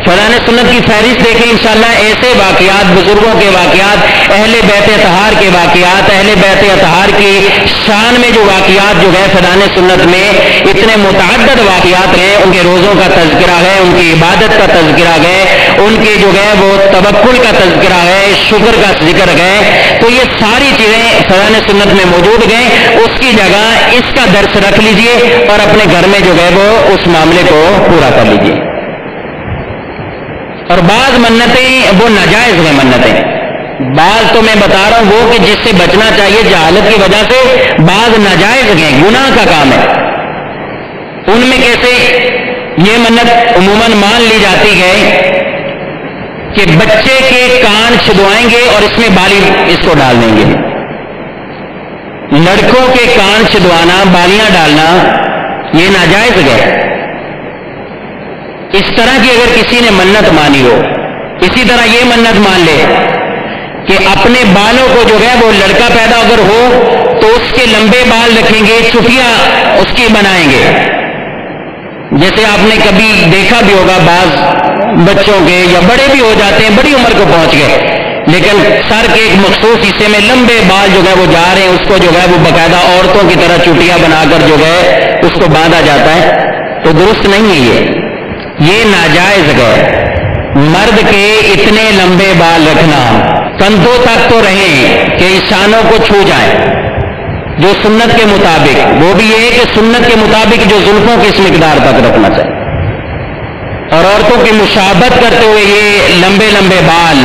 فضائل سنت کی فہرست دیکھیں، انشاءاللہ ایسے واقعات، بزرگوں کے واقعات، اہل بیت اطہار کے واقعات، اہل بیت اطہار کی شان میں جو واقعات جو ہے فضائل سنت میں اتنے متعدد واقعات ہیں، ان کے روزوں کا تذکرہ ہے، ان کی عبادت کا تذکرہ ہے، ان کے جو ہے وہ توکل کا تذکرہ ہے، شکر کا ذکر ہے، تو یہ ساری چیزیں فضائل سنت میں موجود ہیں۔ اس کی جگہ اس کا درس رکھ لیجئے اور اپنے گھر میں جو ہے وہ اس معاملے کو پورا کر لیجئے۔ اور بعض منتیں وہ ناجائز ہیں، منتیں بعض تو میں بتا رہا ہوں وہ کہ جس سے بچنا چاہیے جہالت کی وجہ سے، بعض ناجائز ہیں، گناہ کا کام ہے۔ ان میں کیسے یہ منت عموماً مان لی جاتی ہے کہ بچے کے کان چھدوائیں گے اور اس میں بالی اس کو ڈال دیں گے۔ لڑکوں کے کان چھدوانا، بالیاں ڈالنا یہ ناجائز ہے۔ اس طرح کی اگر کسی نے منت مانی ہو، اسی طرح یہ منت مان لے کہ اپنے بالوں کو جو ہے وہ لڑکا پیدا اگر ہو تو اس کے لمبے بال رکھیں گے، چٹیاں اس کی بنائیں گے۔ جیسے آپ نے کبھی دیکھا بھی ہوگا بعض بچوں کے یا بڑے بھی ہو جاتے ہیں، بڑی عمر کو پہنچ گئے لیکن سر کے ایک مخصوص حصے میں لمبے بال جو ہے وہ جا رہے ہیں، اس کو جو ہے وہ باقاعدہ عورتوں کی طرح چٹیاں بنا کر جو ہے اس کو باندھا جاتا ہے، تو درست نہیں ہے یہ ناجائز ہے۔ مرد کے اتنے لمبے بال رکھنا کندھوں تک تو رہیں کہ انسانوں کو چھو جائیں، جو سنت کے مطابق، وہ بھی یہ ہے کہ سنت کے مطابق جو زلفوں کی اس مقدار تک رکھنا چاہیے، اور عورتوں کی مشابہت کرتے ہوئے یہ لمبے لمبے بال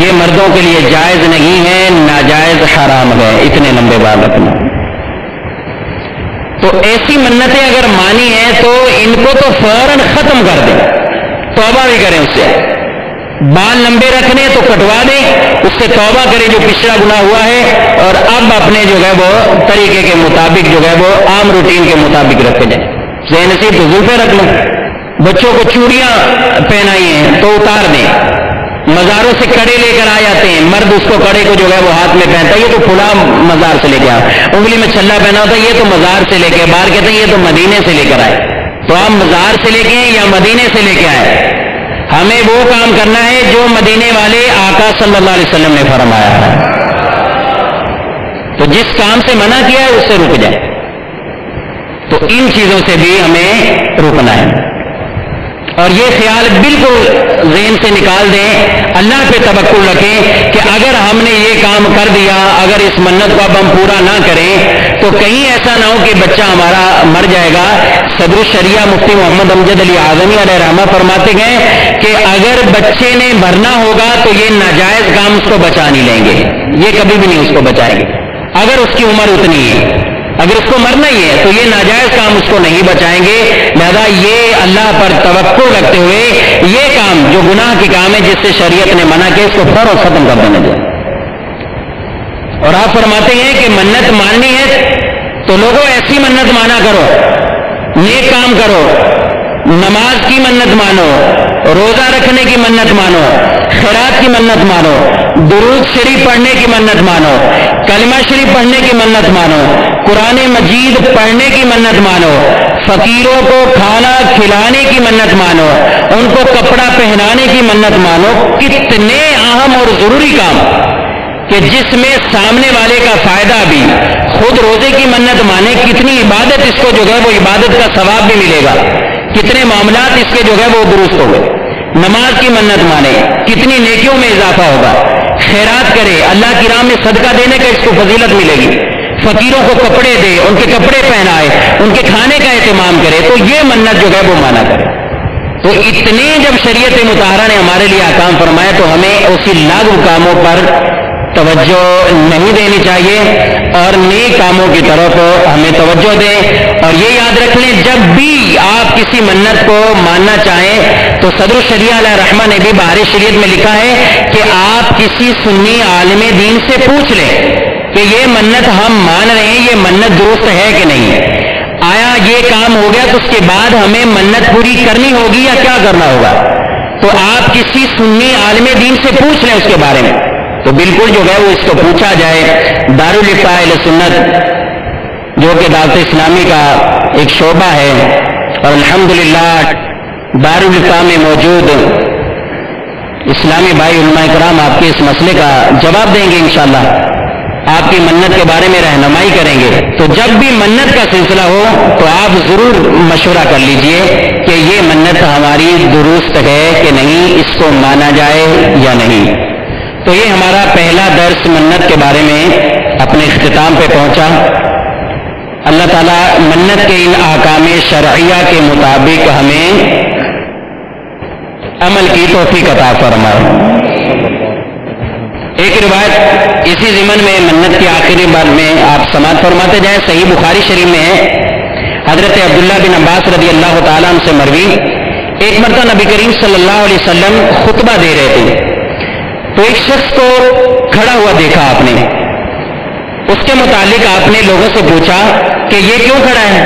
یہ مردوں کے لیے جائز نہیں ہے، ناجائز حرام ہے اتنے لمبے بال رکھنا۔ تو ایسی منتیں اگر مانی ہیں تو ان کو تو فوراً ختم کر دیں، توبہ بھی کریں اس سے۔ بال لمبے رکھنے تو کٹوا دیں، اس سے توبہ کریں جو پچھلا گناہ ہوا ہے، اور اب اپنے جو ہے وہ طریقے کے مطابق جو ہے وہ عام روٹین کے مطابق رکھے جائیں۔ ذہن نصیب تو زلفیں رکھ لیں، بچوں کو چوڑیاں پہنائی ہیں تو اتار دیں، مزاروں سے کڑے لے کر آ جاتے ہیں، مرد اس کو کڑے کو جو ہے وہ ہاتھ میں پہنتا ہے، یہ تو کھلا مزار سے لے کے آیا، انگلی میں چھلا پہنا ہوتا ہے، یہ تو مزار سے لے کے، باہر کہتے ہیں یہ تو مدینے سے لے کر آئے۔ تو آپ مزار سے لے کے یا مدینے سے لے کے آئے، ہمیں وہ کام کرنا ہے جو مدینے والے آقا صلی اللہ علیہ وسلم نے فرمایا ہے۔ تو جس کام سے منع کیا ہے اس سے رک جائے، تو ان چیزوں سے بھی ہمیں رکنا ہے، اور یہ خیال بالکل ذہن سے نکال دیں، اللہ پہ توکل رکھیں کہ اگر ہم نے یہ کام کر دیا، اگر اس منت کو اب ہم پورا نہ کریں تو کہیں ایسا نہ ہو کہ بچہ ہمارا مر جائے گا۔ صدر الشریعہ مفتی محمد امجد علی اعظمی علیہ رحمہ فرماتے ہیں کہ اگر بچے نے مرنا ہوگا تو یہ ناجائز کام اس کو بچا نہیں لیں گے، یہ کبھی بھی نہیں اس کو بچائیں گے، اگر اس کی عمر اتنی ہے، اگر اس کو مرنا ہی ہے تو یہ ناجائز کام اس کو نہیں بچائیں گے۔ لہذا یہ اللہ پر توکل رکھتے ہوئے یہ کام جو گناہ کے کام ہے جس سے شریعت نے منع کیا، اس کو فوراً ختم کر دینا چاہیے۔ اور آپ فرماتے ہیں کہ منت ماننی ہے تو لوگوں ایسی منت مانا کرو، نیک کام کرو، نماز کی منت مانو، روزہ رکھنے کی منت مانو، خیرات کی منت مانو، درود شریف پڑھنے کی منت مانو، کلمہ شریف پڑھنے کی منت مانو، قرآن مجید پڑھنے کی منت مانو، فقیروں کو کھانا کھلانے کی منت مانو، ان کو کپڑا پہنانے کی منت مانو. کتنے اہم اور ضروری کام کہ جس میں سامنے والے کا فائدہ بھی، خود روزے کی منت مانے، کتنی عبادت اس کو جو ہے وہ عبادت کا ثواب بھی ملے گا، کتنے معاملات اس کے جو ہے وہ درست ہو گئے. نماز کی منت مانے، کتنی نیکیوں میں اضافہ ہوگا. خیرات کرے، اللہ کی راہ میں صدقہ دینے کا اس کو فضیلت ملے گی. فقیروں کو کپڑے دے، ان کے کپڑے پہنائے، ان کے کھانے کا اہتمام کرے، تو یہ منت جو ہے وہ مانا کرے. تو اتنے جب شریعت مطہرہ نے ہمارے لیے احکام فرمایا تو ہمیں اسی لاغو کاموں پر توجہ نہیں دینی چاہیے اور نیک کاموں کی طرف ہمیں توجہ دیں. اور یہ یاد رکھ لیں، جب بھی آپ کسی منت کو ماننا چاہیں تو صدر الشریعہ علیہ رحمہ نے بھی بہار شریعت میں لکھا ہے کہ آپ کسی سنی عالم دین سے پوچھ لیں کہ یہ منت ہم مان رہے ہیں، یہ منت درست ہے کہ نہیں، آیا یہ کام ہو گیا تو اس کے بعد ہمیں منت پوری کرنی ہوگی یا کیا کرنا ہوگا. تو آپ کسی سنی عالم دین سے پوچھ لیں اس کے بارے میں. تو بالکل جو ہے وہ اس کو پوچھا جائے. دارالفتاء اہل سنت جو کہ دعوت اسلامی کا ایک شعبہ ہے، اور الحمدللہ دارالفتاء میں موجود اسلامی بھائی علماء کرام آپ کے اس مسئلے کا جواب دیں گے انشاءاللہ، آپ کی منت کے بارے میں رہنمائی کریں گے. تو جب بھی منت کا سلسلہ ہو تو آپ ضرور مشورہ کر لیجئے کہ یہ منت ہماری درست ہے کہ نہیں، اس کو مانا جائے یا نہیں. تو یہ ہمارا پہلا درس منت کے بارے میں اپنے اختتام پہ پہنچا. اللہ تعالیٰ منت کے ان احکام شرعیہ کے مطابق ہمیں عمل کی توفیق عطا فرمائے. ایک روایت اسی ضمن میں منت کی آخری بار میں آپ سماعت فرماتے جائیں. صحیح بخاری شریف میں ہے، حضرت عبداللہ بن عباس رضی اللہ تعالیٰ عنہ سے مروی، ایک مرتبہ نبی کریم صلی اللہ علیہ وسلم خطبہ دے رہے تھے تو ایک شخص کو کھڑا ہوا دیکھا آپ نے. اس کے متعلق آپ نے لوگوں سے پوچھا کہ یہ کیوں کھڑا ہے.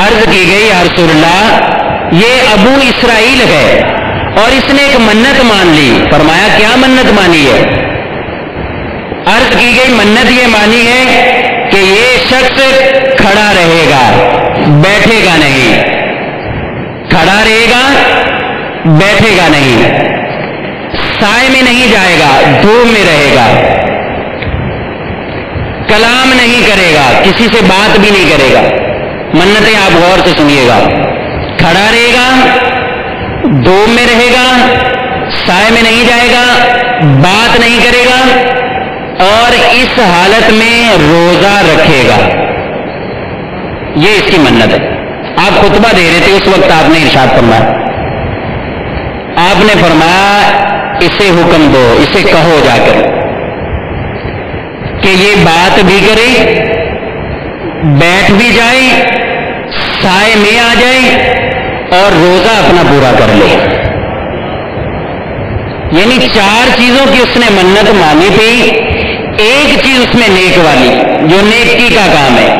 عرض کی گئی یا رسول اللہ یہ ابو اسرائیل ہے اور اس نے ایک منت مان لی. فرمایا کیا منت مانی ہے؟ عرض کی گئی منت یہ مانی ہے کہ یہ شخص کھڑا رہے گا، بیٹھے گا نہیں، کھڑا رہے گا، بیٹھے گا نہیں، سائے میں نہیں جائے گا، دھوپ میں رہے گا، کلام نہیں کرے گا، کسی سے بات بھی نہیں کرے گا. منتیں آپ غور سے سنیے گا. کھڑا رہے گا، دھوپ میں رہے گا، سائے میں نہیں جائے گا، بات نہیں کرے گا، اور اس حالت میں روزہ رکھے گا. یہ اس کی منت ہے. آپ خطبہ دے رہے تھے، اس وقت آپ نے ارشاد فرمایا، آپ نے فرمایا اسے حکم دو، اسے کہو جا کر کہ یہ بات بھی کرے، بیٹھ بھی جائے، سائے میں آ جائے اور روزہ اپنا پورا کر لے. یعنی 4 چیزوں کی اس نے منت مانی تھی. ایک چیز اس میں نیک والی جو نیکی کا کام ہے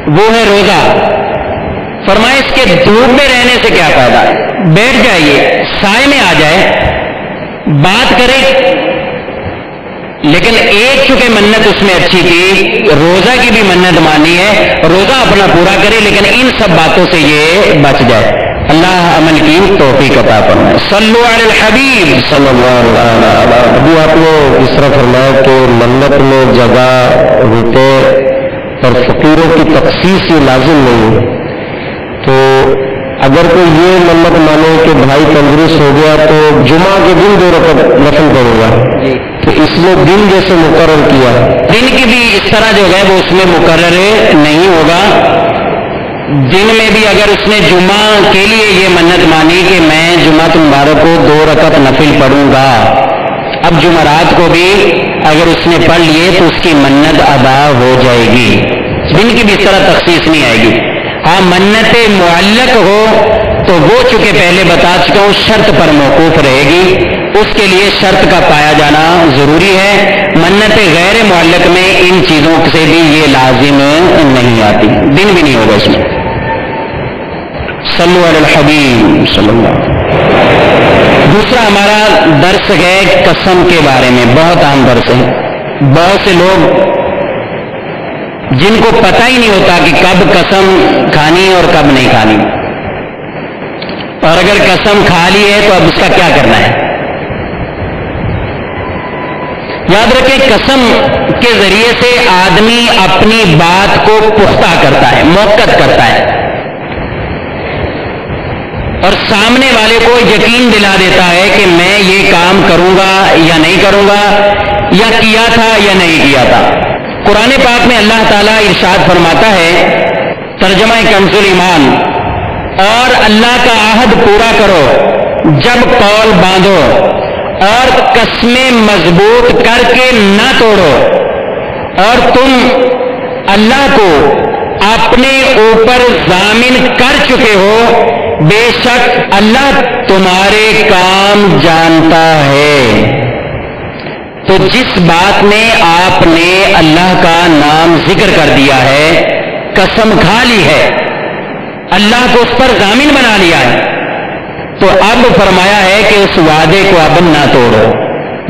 وہ ہے روزہ. فرمائے اس کے دھوپ میں رہنے سے کیا فائدہ، بیٹھ جائیے، سائے میں آ جائے، بات کرے. لیکن ایک چونکہ منت اس میں اچھی تھی، روزہ کی بھی منت مانی ہے، روزہ اپنا پورا کرے لیکن ان سب باتوں سے یہ بچ جائے. اللہ عمل کی توفیق عطا فرمائے. صلو علی الحبیب صلی اللہ علیہ وسلم. ابھی آپ نے اس طرح فرمایا کہ منت میں جگہ، روپے اور فقیروں کی تخصیص یہ لازم نہیں ہے. تو اگر کوئی یہ منت مانے کہ بھائی تندرست ہو گیا تو جمعہ کے دن 2 رکعت نفل پڑھے گا، تو اس میں دن جیسے مقرر کیا، دن کی بھی اس طرح جو ہے وہ اس میں مقرر نہیں ہوگا. دن میں بھی اگر اس نے جمعہ کے لیے یہ منت مانی کہ میں جمعہ مبارک کو 2 رکعت نفل پڑھوں گا، اب جمعرات کو بھی اگر اس نے پڑھ لیے تو اس کی منت ادا ہو جائے گی. دن کی بھی اس طرح تخصیص نہیں آئے گی. ہاں منت معلق ہو تو وہ چونکہ پہلے بتا چکا ہوں شرط پر موقوف رہے گی. اس کے لیے شرط کا پایا جانا ضروری ہے. منت غیر معلق میں ان چیزوں سے بھی یہ لازم نہیں آتی، دن بھی نہیں ہوگا اس میں. صلو علی الحبیب صلی اللہ علیہ وسلم. دوسرا ہمارا درس ہے قسم کے بارے میں، بہت اہم درس ہے. بہت سے لوگ جن کو پتہ ہی نہیں ہوتا کہ کب قسم کھانی اور کب نہیں کھانی، اور اگر قسم کھا لی ہے تو اب اس کا کیا کرنا ہے. یاد رکھیں قسم کے ذریعے سے آدمی اپنی بات کو پختہ کرتا ہے، موقت کرتا ہے، اور سامنے والے کو یقین دلا دیتا ہے کہ میں یہ کام کروں گا یا نہیں کروں گا، یا کیا تھا یا نہیں کیا تھا. قرآن پاک میں اللہ تعالیٰ ارشاد فرماتا ہے، ترجمہ کنز الایمان، اور اللہ کا عہد پورا کرو جب قول باندھو، اور قسمیں مضبوط کر کے نہ توڑو، اور تم اللہ کو اپنے اوپر ضامن کر چکے ہو، بے شک اللہ تمہارے کام جانتا ہے. تو جس بات میں آپ نے اللہ کا نام ذکر کر دیا ہے، قسم کھا لی ہے، اللہ کو اس پر ضامن بنا لیا ہے، تو اب فرمایا ہے کہ اس وعدے کو اب نہ توڑو.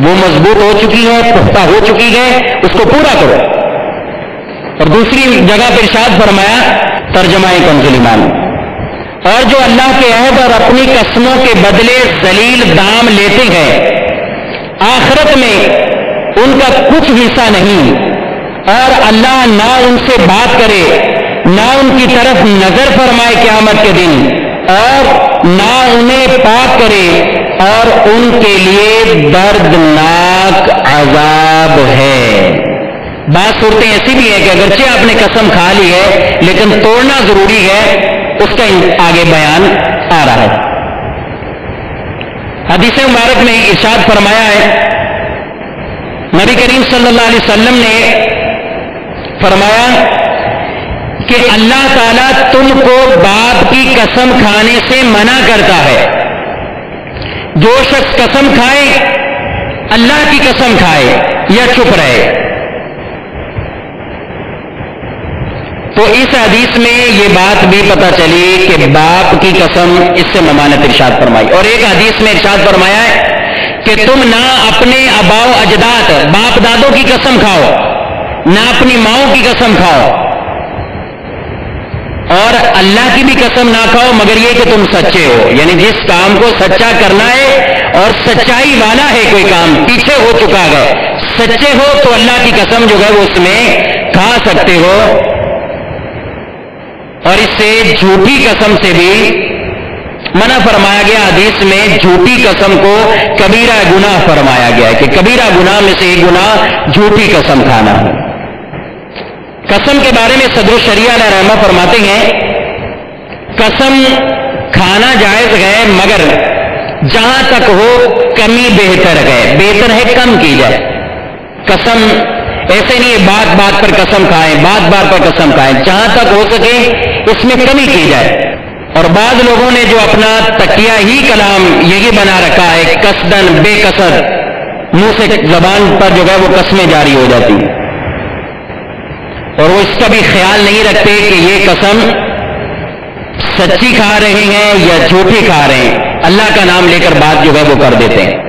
وہ مضبوط ہو چکی ہے، پختہ ہو چکی ہے، اس کو پورا کرو. اور دوسری جگہ پر ارشاد فرمایا، ترجمہ کنز الایمان، اور جو اللہ کے عہد اور اپنی قسموں کے بدلے ذلیل دام لیتے ہیں، آخرت میں ان کا کچھ حصہ نہیں، اور اللہ نہ ان سے بات کرے، نہ ان کی طرف نظر فرمائے قیامت کے دن، اور نہ انہیں پاک کرے، اور ان کے لیے دردناک عذاب ہے. بعض صورتیں ایسی بھی ہیں کہ اگرچہ آپ نے قسم کھا لی ہے لیکن توڑنا ضروری ہے، اس کا آگے بیان آ رہا ہے. حدیث مبارک میں ارشاد فرمایا ہے، نبی کریم صلی اللہ علیہ وسلم نے فرمایا کہ اللہ تعالیٰ تم کو باپ کی قسم کھانے سے منع کرتا ہے. جو شخص قسم کھائے، اللہ کی قسم کھائے یا چپ رہے. تو اس حدیث میں یہ بات بھی پتہ چلی کہ باپ کی قسم اس سے ممانعت ارشاد فرمائی. اور ایک حدیث میں ارشاد فرمایا ہے کہ تم نہ اپنے آباء و اجداد باپ دادوں کی قسم کھاؤ، نہ اپنی ماؤں کی قسم کھاؤ، اور اللہ کی بھی قسم نہ کھاؤ مگر یہ کہ تم سچے ہو. یعنی جس کام کو سچا کرنا ہے اور سچائی والا ہے، کوئی کام پیچھے ہو چکا ہے، سچے ہو تو اللہ کی قسم جو ہے وہ اس میں کھا سکتے ہو. اور اس سے جھوٹی قسم سے بھی منع فرمایا گیا. حدیث میں جھوٹی قسم کو کبیرہ گناہ فرمایا گیا ہے کہ کبیرہ گناہ میں سے ایک گناہ جھوٹی قسم کھانا ہے. قسم کے بارے میں صدر الشریعہ علیہ رحمہ فرماتے ہیں، قسم کھانا جائز ہے مگر جہاں تک ہو کمی بہتر ہے. بہتر ہے کم کی جائے. قسم ایسے نہیں ہے بات بات پر قسم کھائیں، بات بات پر قسم کھائیں، جہاں تک ہو سکے اس میں کمی کی جائے. اور بعض لوگوں نے جو اپنا تکیہ ہی کلام یہی بنا رکھا ہے، قصدن بے قصد، منہ سے زبان پر جو ہے وہ قسمیں جاری ہو جاتی ہیں، اور وہ اس کا بھی خیال نہیں رکھتے کہ یہ قسم سچی کھا رہے ہیں یا جھوٹی کھا رہے ہیں. اللہ کا نام لے کر بات جو ہے وہ کر دیتے ہیں.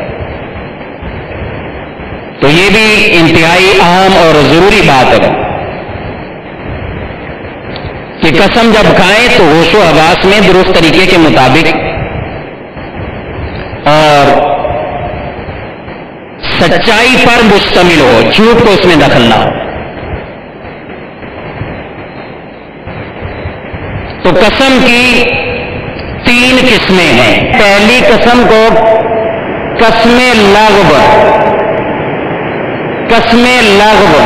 تو یہ بھی انتہائی اہم اور ضروری بات ہے کہ قسم جب کھائیں تو ہوش و حواس میں درست طریقے کے مطابق اور سچائی پر مشتمل ہو، جھوٹ کو اس میں دخل نہ ہو. تو قسم کی 3 قسمیں ہیں. پہلی قسم کو قسم لغو، قسم لغو،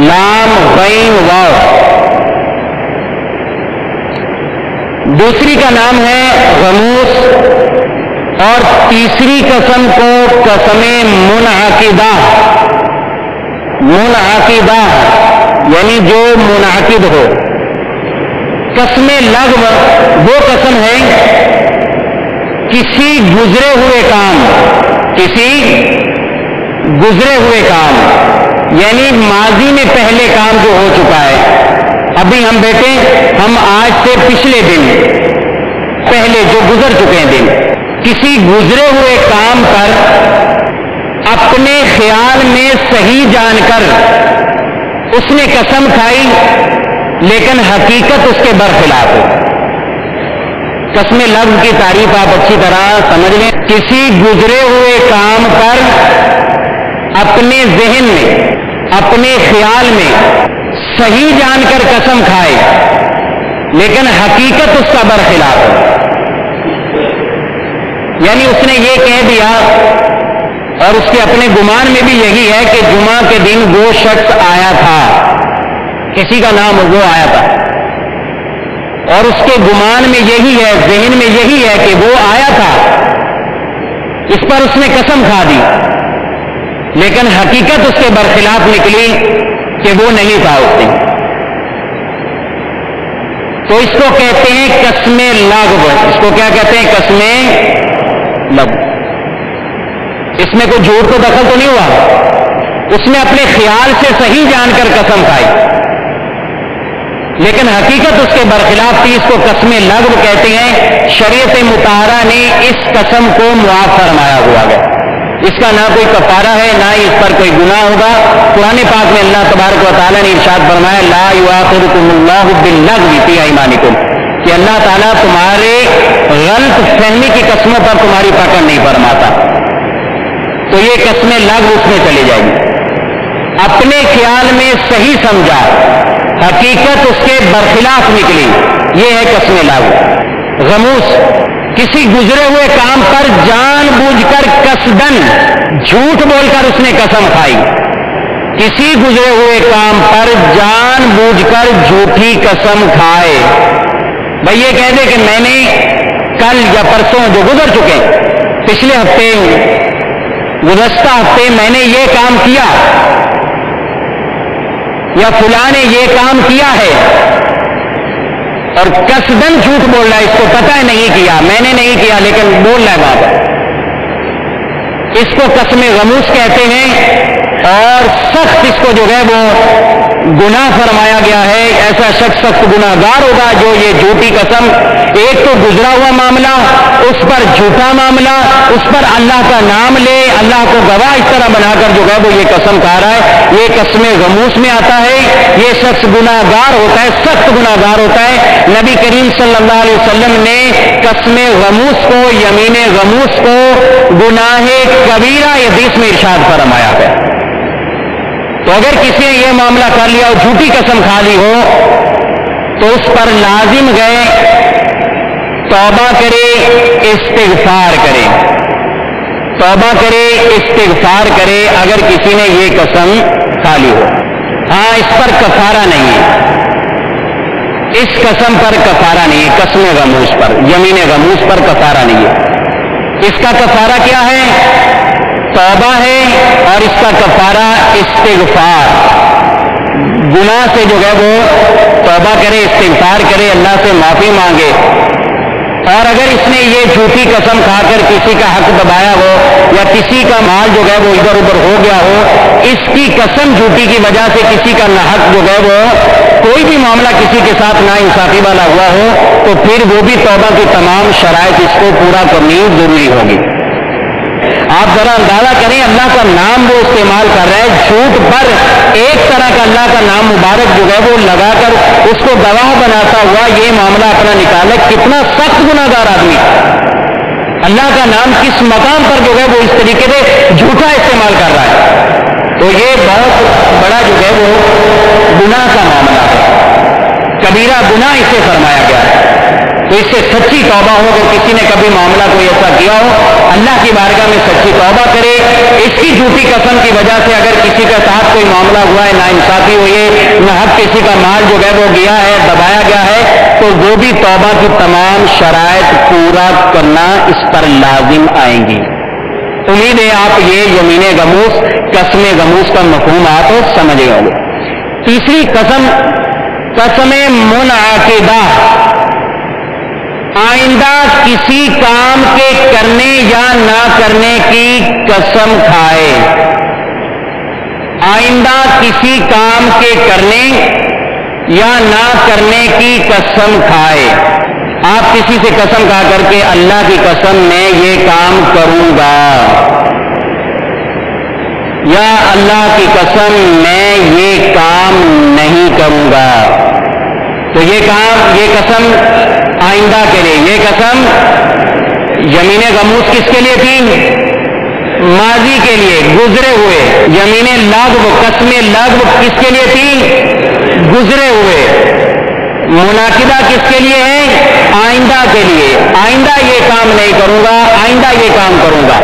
لام غین واو. دوسری کا نام ہے غموس، اور تیسری قسم کو قسم منعقدہ. منعقدہ یعنی جو منعقد ہو. قسم لغو وہ قسم ہے کسی گزرے ہوئے کام کسی گزرے ہوئے کام، یعنی ماضی میں پہلے کام جو ہو چکا ہے، ابھی ہم بیٹھے، ہم آج سے پچھلے دن پہلے جو گزر چکے ہیں دن، کسی گزرے ہوئے کام پر اپنے خیال میں صحیح جان کر اس نے قسم کھائی، لیکن حقیقت اس کے برخلاف ہے۔ قسم لفظ کی تعریف آپ اچھی طرح سمجھ لیں۔ کسی گزرے ہوئے کام پر اپنے ذہن میں، اپنے خیال میں صحیح جان کر قسم کھائے، لیکن حقیقت اس کا برخلاف ہے۔ یعنی اس نے یہ کہہ دیا، اور اس کے اپنے گمان میں بھی یہی ہے کہ جمعہ کے دن وہ شخص آیا تھا، کسی کا نام وہ آیا تھا، اور اس کے گمان میں یہی ہے، ذہن میں یہی ہے کہ وہ آیا تھا، اس پر اس نے قسم کھا دی، لیکن حقیقت اس کے برخلاف نکلی کہ وہ نہیں تھا اس دن۔ تو اس کو کہتے ہیں قسم لغو۔ اس کو کیا کہتے ہیں؟ قسم لغو۔ اس میں کوئی جھوٹ کو دخل تو نہیں ہوا، اس نے اپنے خیال سے صحیح جان کر قسم کھائی، لیکن حقیقت اس کے برخلاف تھی۔ اس کو قسم لغو کہتے ہیں۔ شریعت مطہرہ نے اس قسم کو معاف فرمایا ہوا ہے، اس کا نہ کوئی کفارہ ہے، نہ ہی اس پر کوئی گناہ ہوگا۔ قرآن پاک میں اللہ تبارک و تعالیٰ نے ارشاد فرمایا، لا یؤاخذکم اللہ باللغو فی ایمانکم، کہ اللہ تعالیٰ تمہارے غلط فہمی کی قسموں پر تمہاری پکڑ نہیں فرماتا۔ تو یہ قسم لغو اس میں چلی جائے گی۔ اپنے خیال میں صحیح سمجھا، حقیقت اس کے برخلاف نکلی، یہ ہے قسم لغو۔ غموس، کسی گزرے ہوئے کام پر جان بوجھ کر قصدن جھوٹ بول کر اس نے قسم کھائی، کسی گزرے ہوئے کام پر جان بوجھ کر جھوٹی قسم کھائے۔ بھائی یہ کہہ دے کہ میں نے کل یا پرسوں جو گزر چکے، پچھلے ہفتے، گزشتہ ہفتے میں نے یہ کام کیا، یا فلاں نے یہ کام کیا ہے، اور قصدن جھوٹ بول رہا ہے، اس کو پتہ ہے نہیں کیا، میں نے نہیں کیا لیکن بول رہا ہے بات۔ اس کو قسم غموس کہتے ہیں، اور سخت اس کو جو ہے وہ گناہ فرمایا گیا ہے۔ ایسا شخص سخت گناہ گار ہوگا جو یہ جھوٹی قسم، ایک تو گزرا ہوا معاملہ، اس پر جھوٹا معاملہ، اس پر اللہ کا نام لے، اللہ کو گواہ اس طرح بنا کر جو ہے وہ یہ قسم کھا رہا ہے، یہ قسم غموس میں آتا ہے۔ یہ شخص گناہ گار ہوتا ہے، سخت گناہ گار ہوتا ہے۔ نبی کریم صلی اللہ علیہ وسلم نے قسم غموس کو، یمین غموس کو گناہ کبیرہ حدیث میں ارشاد فرمایا ہے۔ تو اگر کسی نے یہ معاملہ کر لیا اور جھوٹی قسم کھا لی ہو، تو اس پر لازم گئے توبہ کرے، استغفار کرے، توبہ کرے، استغفار کرے اگر کسی نے یہ قسم کھا لی ہو۔ ہاں، اس پر کفارہ نہیں ہے، اس قسم پر کفارہ نہیں ہے، قسم غموس پر، یمین غموس پر کفارہ نہیں ہے۔ اس کا کفارہ کیا ہے؟ توبہ ہے، اور اس کا کفارہ استغفار، گناہ سے جو ہے وہ توبہ کرے، استغفار کرے، اللہ سے معافی مانگے۔ اور اگر اس نے یہ جھوٹی قسم کھا کر کسی کا حق دبایا ہو، یا کسی کا مال جو ہے وہ ادھر ادھر ہو گیا ہو، اس کی قسم جھوٹی کی وجہ سے کسی کا ناحق جو ہے وہ کوئی بھی معاملہ کسی کے ساتھ ناانصافی والا ہوا ہو، تو پھر وہ بھی توبہ کی تمام شرائط اس کو پورا کرنی ضروری ہوگی۔ آپ ذرا اندازہ کریں، اللہ کا نام وہ استعمال کر رہا ہے، جھوٹ پر ایک طرح کا اللہ کا نام مبارک جو ہے وہ لگا کر اس کو گواہ بناتا ہوا یہ معاملہ اپنا نکالے، کتنا سخت گناہ گار آدمی، اللہ کا نام کس مقام پر جو ہے وہ اس طریقے سے جھوٹا استعمال کر رہا ہے۔ تو یہ بہت بڑا جو ہے وہ گناہ کا معاملہ ہے، کبیرہ گناہ اسے فرمایا گیا ہے۔ تو اس سے سچی توبہ ہو، اگر کسی نے کبھی معاملہ کوئی ایسا کیا ہو، اللہ کی بارگاہ میں سچی توبہ کرے۔ اس کی جھوٹی قسم کی وجہ سے اگر کسی کے ساتھ کوئی معاملہ ہوا ہے، ناانصافی ہوئی ہے، ناحق کسی کا مال جو ہے وہ گیا ہے، دبایا گیا ہے، تو وہ بھی توبہ کی تمام شرائط پورا کرنا اس پر لازم آئیں گی۔ امید ہے آپ یہ یمین غموس، قسم غموس کا مفہوم آپ سمجھ گئے ہوں گے۔ تیسری قسم، قسم منعقدہ، آئندہ کسی کام کے کرنے یا نہ کرنے کی قسم کھائے، آئندہ کسی کام کے کرنے یا نہ کرنے کی قسم کھائے. آپ کسی سے قسم کھا کر کے اللہ کی قسم میں یہ کام کروں گا، یا اللہ کی قسم میں یہ کام نہیں کروں گا، تو یہ قسم آئندہ کے لیے. یہ قسم یمین غموس کس کے لیے تھی؟ ماضی کے لیے، گزرے ہوئے. یمین لغو، قسم لغو کس کے لیے تھی؟ گزرے ہوئے. مناقضہ کس کے لیے ہے؟ آئندہ کے لیے. آئندہ یہ کام نہیں کروں گا، آئندہ یہ کام کروں گا.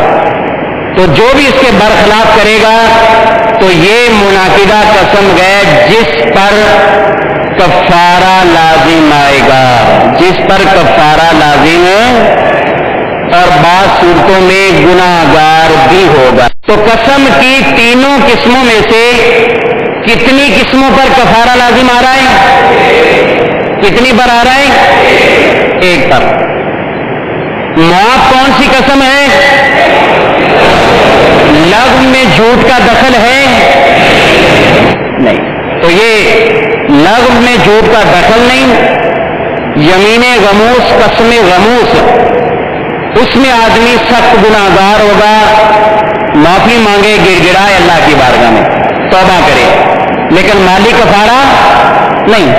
تو جو بھی اس کے برخلاف کرے گا تو یہ مناقضہ قسم گئے جس پر کفارہ لازم آئے گا، جس پر کفارہ لازم اور بعض صورتوں میں گناہ گار بھی ہوگا. تو قسم کی تینوں قسموں میں سے کتنی قسموں پر کفارہ لازم آ رہا ہے؟ کتنی پر آ رہا ہے؟ ایک پر. معاف کون سی قسم ہے؟ لغو میں جھوٹ کا دخل ہے نہیں، تو یہ لغو میں جھوٹ کا دخل نہیں. یمین غموس، قسم غموس، اس میں آدمی سخت گناہگار ہوگا، معافی مانگے، گڑ گڑائے اللہ کی بارگاہ میں، توبہ کرے، لیکن مالی کفارہ نہیں.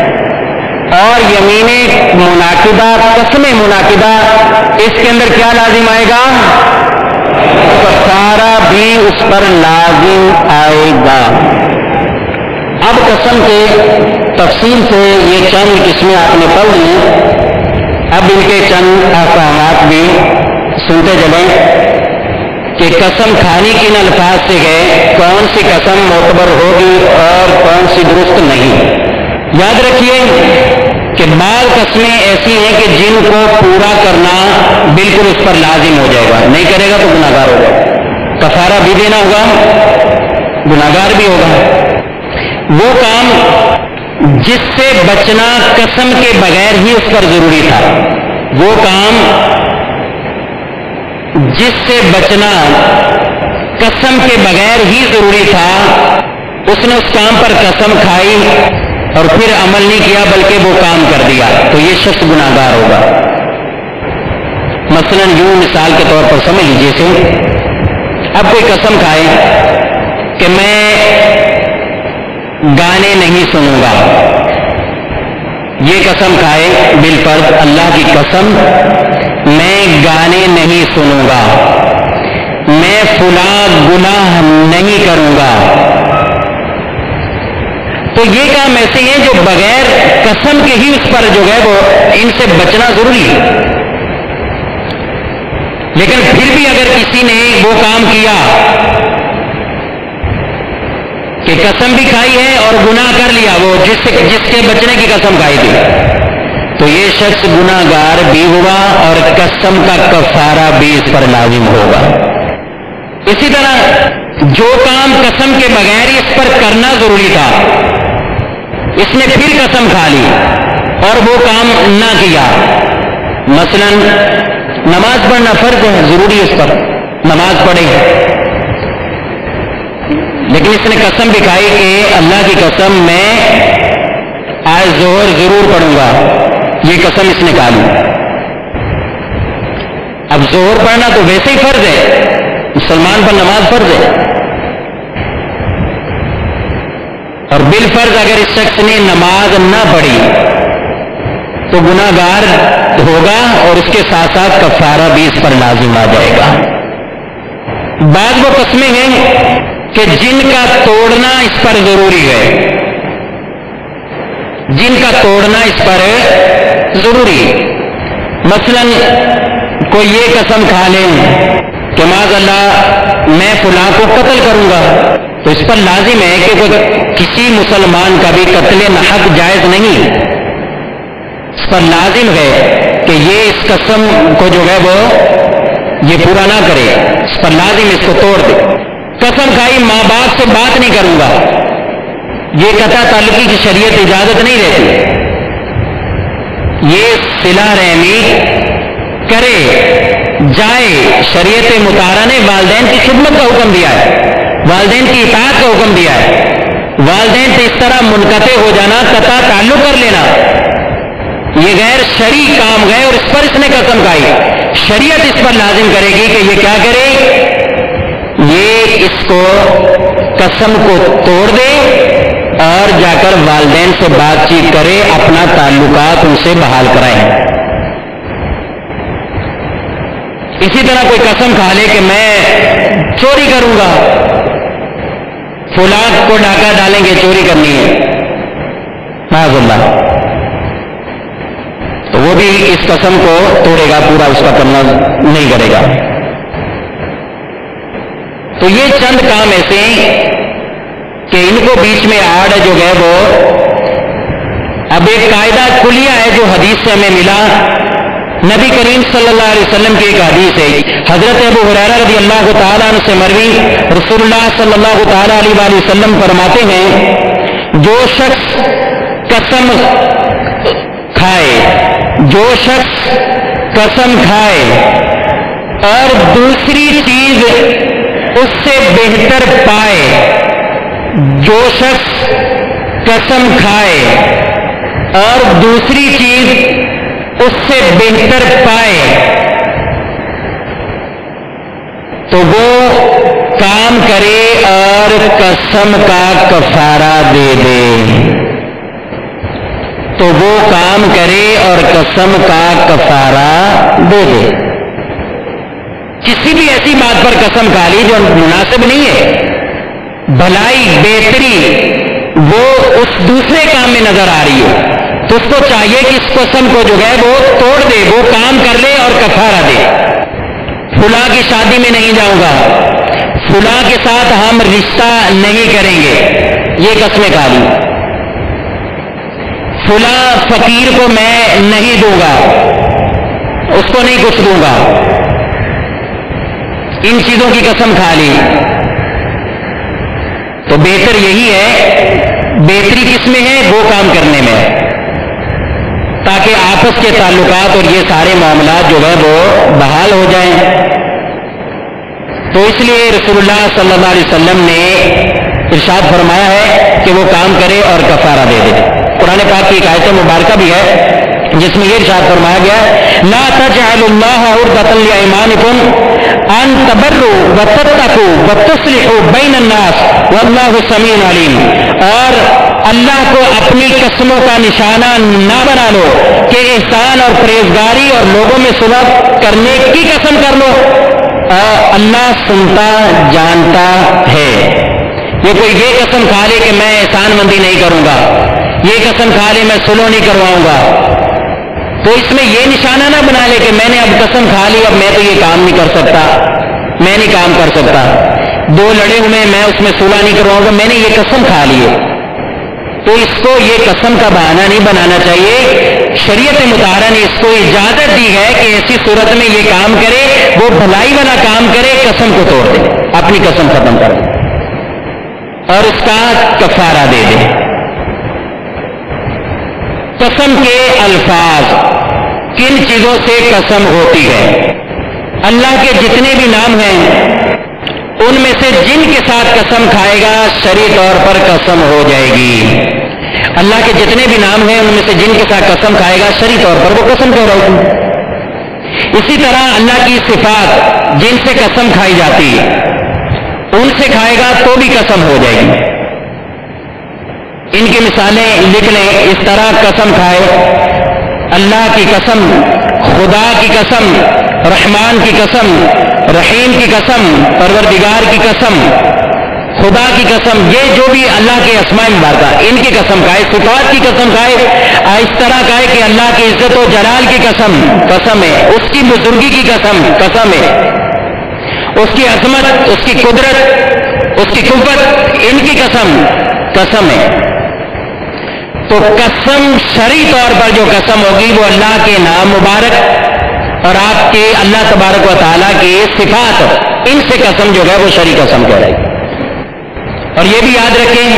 اور یمین مناقضہ، قسم مناقضہ، اس کے اندر کیا لازم آئے گا؟ کفارہ بھی اس پر لازم آئے گا. اب قسم کے تفصیل سے یہ چند قسمیں آپ نے پڑھ لی، اب ان کے چند احکامات بھی سنتے چلیں کہ قسم کھانے کن الفاظ سے ہے، کون سی قسم معتبر ہوگی اور کون سی درست نہیں. یاد رکھیے کہ بعض قسمیں ایسی ہیں کہ جن کو پورا کرنا بالکل اس پر لازم ہو جائے گا، نہیں کرے گا تو گناہ گار ہو جائے گا، کفارہ بھی دینا ہوگا، گناہ گار بھی ہوگا. وہ کام جس سے بچنا قسم کے بغیر ہی اس پر ضروری تھا، وہ کام جس سے بچنا قسم کے بغیر ہی ضروری تھا، اس نے اس کام پر قسم کھائی اور پھر عمل نہیں کیا بلکہ وہ کام کر دیا، تو یہ شخص گناہ گار ہوگا. مثلا یوں مثال کے طور پر سمجھ لیجیے سے اب کوئی قسم کھائے کہ میں گانے نہیں سنوں گا، یہ قسم کھائے بالفرض اللہ کی قسم میں گانے نہیں سنوں گا، میں فلاں گناہ نہیں کروں گا. تو یہ کام ایسے ہیں جو بغیر قسم کے ہی اس پر جو ہے وہ ان سے بچنا ضروری ہے. لیکن پھر بھی اگر کسی نے وہ کام کیا کہ قسم بھی کھائی ہے اور گناہ کر لیا، وہ جس کے بچنے کی قسم کھائی تھی، تو یہ شخص گناہ گار بھی ہوگا اور قسم کا کفارہ بھی اس پر لازم ہوگا. اسی طرح جو کام قسم کے بغیر ہی اس پر کرنا ضروری تھا، اس نے پھر قسم کھا لی اور وہ کام نہ کیا. مثلا نماز پڑھنا فرض ہے، ضروری ہے، اس پر نماز پڑھے، لیکن اس نے قسم بھی کھائی کہ اللہ کی قسم میں آج ظہر ضرور پڑھوں گا، یہ قسم اس نے کھا لی. اب ظہر پڑھنا تو ویسے ہی فرض ہے، مسلمان پر نماز فرض ہے، اور بالفرض اگر اس شخص نے نماز نہ پڑھی تو گناہ گار ہوگا اور اس کے ساتھ ساتھ کفارہ بھی اس پر لازم آ جائے گا. بعض وہ قسمیں ہیں کہ جن کا توڑنا اس پر ضروری ہے، جن کا توڑنا اس پر ضروری. مثلا کوئی یہ قسم کھا لے کہ معاذ اللہ میں فلاں کو قتل کروں گا، تو اس پر لازم ہے کہ کسی مسلمان کا بھی قتل ناحق جائز نہیں. اس پر لازم ہے کہ یہ اس قسم کو جو ہے وہ یہ پورا نہ کرے، اس پر لازم اس کو توڑ دے. قسم کھائی ماں باپ سے بات نہیں کروں گا، یہ قطع تعلقی کی شریعت اجازت نہیں دیتی. یہ صلہ رحمی کرے جائے، شریعت مطہرہ نے والدین کی خدمت کا حکم دیا ہے، والدین کی اطاعت کا حکم دیا ہے۔ والدین سے اس طرح منقطع ہو جانا، قطع تعلق کر لینا، یہ غیر شرعی کام گئے اور اس پر اس نے قسم کھائی۔ شریعت اس پر لازم کرے گی کہ یہ کیا کرے، یہ اس کو قسم کو توڑ دے اور جا کر والدین سے بات چیت کرے، اپنا تعلقات ان سے بحال کرائے۔ اسی طرح کوئی قسم کھا لے کہ میں چوری کروں گا، فلاں کو ڈاکہ ڈالیں گے، چوری کرنی ہے، معاذ اللہ، تو وہ بھی اس قسم کو توڑے گا، پورا اس کا کرنا نہیں کرے گا۔ تو یہ چند کام ایسے ہیں کہ ان کو بیچ میں آڑ جو ہے وہ اب ایک قاعدہ کلیہ ہے جو حدیث سے ہمیں ملا، نبی کریم صلی اللہ علیہ وسلم کی ایک حدیث ہے، حضرت ابو ہریرہ رضی اللہ تعالیٰ عنہ سے مروی، رسول اللہ صلی اللہ تعالیٰ علیہ وآلہ وسلم فرماتے ہیں، جو شخص قسم کھائے، جو شخص قسم کھائے اور دوسری چیز اس سے بہتر پائے، جو شخص قسم کھائے اور دوسری چیز اس سے بہتر پائے تو وہ کام کرے اور قسم کا کفارہ دے دے، تو وہ کام کرے اور قسم کا کفارہ دے دے۔ کسی بھی ایسی بات پر قسم کھا لی جو مناسب نہیں ہے، بھلائی بہتری وہ اس دوسرے کام میں نظر آ رہی ہے، تو اس کو چاہیے کہ اس قسم کو جو ہے وہ توڑ دے، وہ کام کر لے اور کفارہ دے۔ فلاں کی شادی میں نہیں جاؤں گا، فلاں کے ساتھ ہم رشتہ نہیں کریں گے، یہ قسمیں کھا لی۔ فلاں فقیر کو میں نہیں دوں گا، اس کو نہیں کچھ دوں گا، ان چیزوں کی قسم کھا لی۔ تو بہتر یہی ہے، بہتری کس میں ہے، وہ کام کرنے میں، تاکہ آپس کے تعلقات اور یہ سارے معاملات جو ہے وہ بحال ہو جائیں۔ تو اس لیے رسول اللہ صلی اللہ علیہ وسلم نے ارشاد فرمایا ہے کہ وہ کام کرے اور کفارہ دے دے۔ قرآن پاک کی ایک آیت مبارکہ بھی ہے جس میں یہ ارشاد فرمایا گیا، لا تجعلوا اللہ عرضة لأيمانكم ان تبروا وتتقوا وتصلحوا بین الناس واللہ سمیع علیم، اور اللہ کو اپنی قسموں کا نشانہ نہ بنا لو کہ احسان اور پرہیزگاری اور لوگوں میں صلح کرنے کی قسم کر لو، اللہ سنتا جانتا ہے۔ یہ کوئی یہ قسم کھا لے کہ میں احسان مندی نہیں کروں گا، یہ قسم کھا لے میں صلح نہیں کرواؤں گا، تو اس میں یہ نشانہ نہ بنا لے کہ میں نے اب قسم کھا لی، اب میں تو یہ کام نہیں کر سکتا، میں نہیں کام کر سکتا، دو لڑے ہوئے میں اس میں صلح نہیں کرواؤں گا، میں نے یہ قسم کھا لی ہے۔ تو اس کو یہ قسم کا بہانہ نہیں بنانا چاہیے۔ شریعت مطہرہ نے اس کو اجازت دی ہے کہ ایسی صورت میں یہ کام کرے، وہ بھلائی والا کام کرے، قسم کو توڑ دے، اپنی قسم ختم کر دے اور اس کا کفارہ دے دے۔ قسم کے الفاظ، کن چیزوں سے قسم ہوتی ہے؟ اللہ کے جتنے بھی نام ہیں ان میں سے جن کے ساتھ قسم کھائے گا شرعی طور پر قسم ہو جائے گی۔ اللہ کے جتنے بھی نام ہیں ان میں سے جن کے ساتھ قسم کھائے گا شرعی طور پر وہ قسم کہلائے گی۔ اسی طرح اللہ کی صفات جن سے قسم کھائی جاتی ہے ان سے کھائے گا تو بھی قسم ہو جائے گی۔ ان کی مثالیں لکھ لیں، اس طرح قسم کھائے، اللہ کی قسم، خدا کی قسم، رحمان کی قسم، رحیم کی قسم، پروردگار کی قسم، خدا کی قسم، یہ جو بھی اللہ کے اسماء مبارکہ ان کی قسم کھائے، صفات کی قسم کھائے، اس طرح کہے کہ اللہ کی عزت و جلال کی قسم، قسم ہے، اس کی بزرگی کی قسم، قسم ہے، اس کی عظمت، اس کی قدرت، اس کی قوت، ان کی قسم، قسم ہے۔ تو قسم شرعی طور پر جو قسم ہوگی وہ اللہ کے نام مبارک اور آپ کے اللہ تبارک و تعالیٰ کی صفات، ان سے قسم جو ہے وہ شرعی قسم کہلائے گی۔ اور یہ بھی یاد رکھیں،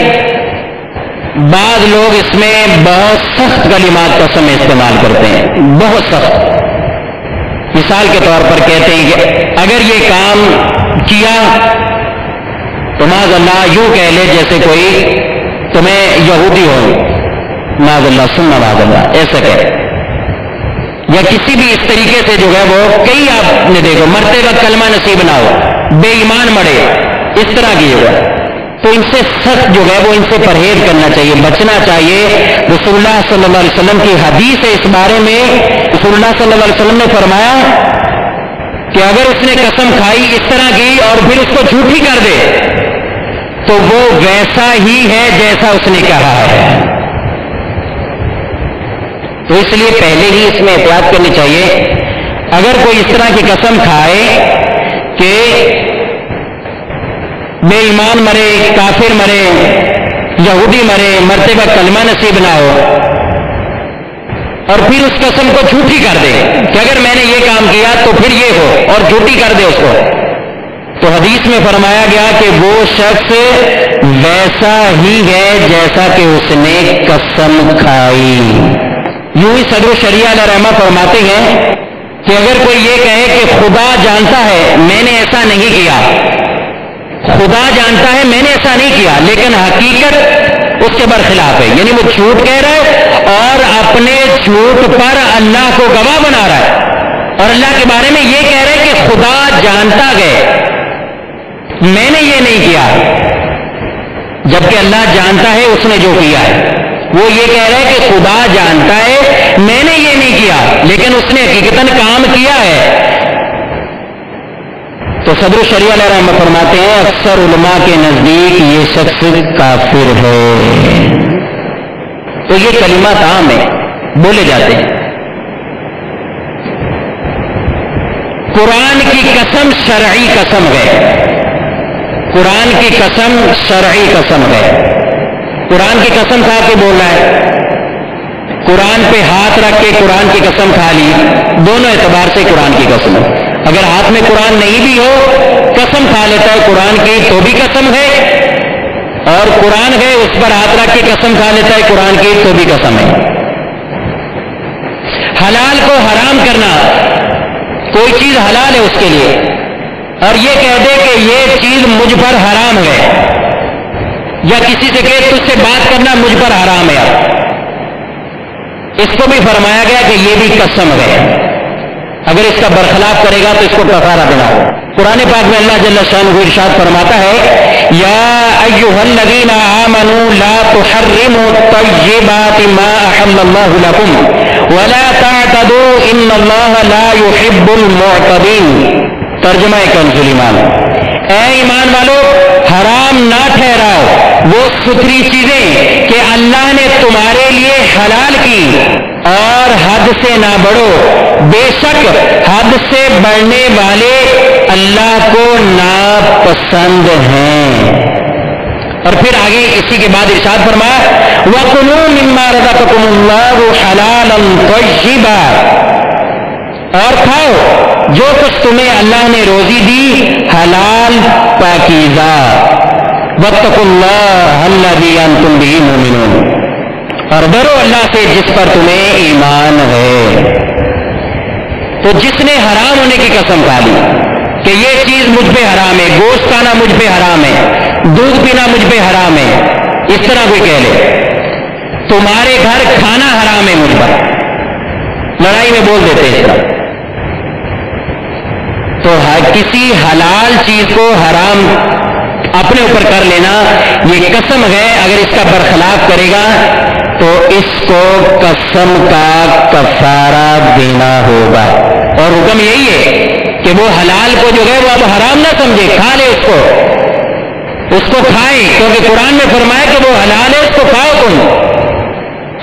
بعض لوگ اس میں بہت سخت کلمات قسم استعمال کرتے ہیں، بہت سخت، مثال کے طور پر کہتے ہیں کہ اگر یہ کام کیا تو معاذ اللہ یوں کہہ لے جیسے کوئی تمہیں یہودی ہو، معاذ اللہ سننا معاذ اللہ ایسا کہے، یا کسی بھی اس طریقے سے جو ہے وہ کئی آپ نے دیکھو مرتے وقت کلمہ نصیب نہ ہو، بے ایمان مرے، اس طرح کی جو ہے تو ان سے سخت جو ہے وہ ان سے پرہیز کرنا چاہیے، بچنا چاہیے۔ رسول اللہ صلی اللہ علیہ وسلم کی حدیث ہے اس بارے میں، رسول اللہ صلی اللہ علیہ وسلم نے فرمایا کہ اگر اس نے قسم کھائی اس طرح کی اور پھر اس کو جھوٹی کر دے تو وہ ویسا ہی ہے جیسا اس نے کہا ہے۔ تو اس لیے پہلے ہی اس میں احتیاط کرنی چاہیے۔ اگر کوئی اس طرح کی قسم کھائے کہ بے ایمان مرے، کافر مرے، یہودی مرے، مرتے وقت کلمہ نصیب نہ ہو، اور پھر اس قسم کو جھوٹی کر دے کہ اگر میں نے یہ کام کیا تو پھر یہ ہو، اور جھوٹی کر دے اس کو، تو حدیث میں فرمایا گیا کہ وہ شخص ویسا ہی ہے جیسا کہ اس نے قسم کھائی۔ یوں ہی صدر شریعہ علیہ رحمہ فرماتے ہیں کہ اگر کوئی یہ کہے کہ خدا جانتا ہے میں نے ایسا نہیں کیا، خدا جانتا ہے میں نے ایسا نہیں کیا، لیکن حقیقت اس کے برخلاف ہے، یعنی وہ جھوٹ کہہ رہا ہے اور اپنے جھوٹ پر اللہ کو گواہ بنا رہا ہے، اور اللہ کے بارے میں یہ کہہ رہا ہے کہ خدا جانتا ہے میں نے یہ نہیں کیا، جبکہ اللہ جانتا ہے اس نے جو کیا ہے۔ وہ یہ کہہ رہا ہے کہ خدا جانتا ہے میں نے یہ نہیں کیا، لیکن اس نے حقیقتاً کام کیا ہے۔ تو صدر شریعہ علیہ رحمہ فرماتے ہیں اکثر علماء کے نزدیک یہ شخص کافر ہے۔ تو یہ کلمات عام ہیں، بولے جاتے ہیں۔ قرآن کی قسم شرعی قسم ہے، قرآن کی قسم شرعی قسم ہے۔ قرآن کی قسم کھا کے بولنا ہے، قرآن پہ ہاتھ رکھ کے قرآن کی قسم کھا لی، دونوں اعتبار سے قرآن کی قسم ہے۔ اگر ہاتھ میں قرآن نہیں بھی ہو قسم کھا لیتا ہے قرآن کی تو بھی قسم ہے، اور قرآن ہے اس پر ہاتھ رکھ کے قسم کھا لیتا ہے قرآن کی تو بھی قسم ہے۔ حلال کو حرام کرنا، کوئی چیز حلال ہے اس کے لیے اور یہ کہہ دے کہ یہ چیز مجھ پر حرام ہے، یا کسی سے کہے تجھ سے بات کرنا مجھ پر حرام ہے، اس کو بھی فرمایا گیا کہ یہ بھی قسم ہے، اگر اس کا برخلاف کرے گا تو اس کو کفارہ دینا ہو۔ قرآن پاک میں اللہ جل شانہ ارشاد فرماتا ہے یا ایھا الذین آمنوا لا تحرموا الطیبات ما احل اللہ لکم ولا تعتدوا ان اللہ لا يحب المعتدین۔ ترجمہ کنز الایمان، اے ایمان والو حرام نہ ٹھہراؤ وہ ستھری چیزیں کہ اللہ نے تمہارے لیے حلال کی، اور حد سے نہ بڑھو، بے شک حد سے بڑھنے والے اللہ کو ناپسند ہیں۔ اور پھر آگے اسی کے بعد ارشاد فرمایا وَكُلُوا مِمَّا رَزَقَكُمُ اللَّهُ حَلَالًا طَيِّبًا، اور کھاؤ جو کچھ تمہیں اللہ نے روزی دی حلال پاکیزہ، وَاتَّقُوا اللَّهَ الَّذِي أَنتُم بِهِ مُؤْمِنُونَ، اور ڈرو اللہ سے جس پر تمہیں ایمان ہے۔ تو جس نے حرام ہونے کی قسم کھا لی کہ یہ چیز مجھ پہ حرام ہے، گوشت کھانا مجھ پہ حرام ہے، دودھ پینا مجھ پہ حرام ہے، اس طرح کوئی کہہ لے تمہارے گھر کھانا حرام ہے مجھ پر، لڑائی میں بول دیتے ہیں اس طرح، تو کسی حلال چیز کو حرام اپنے اوپر کر لینا یہ قسم ہے، اگر اس کا برخلاف کرے گا تو اس کو قسم کا کفارہ دینا ہوگا۔ اور حکم یہی ہے کہ وہ حلال کو جو ہے وہ اب حرام نہ سمجھے، کھا لے اس کو کھائے، کیونکہ قرآن میں فرمایا کہ وہ حلال ہے، اس کو کھاؤ، تم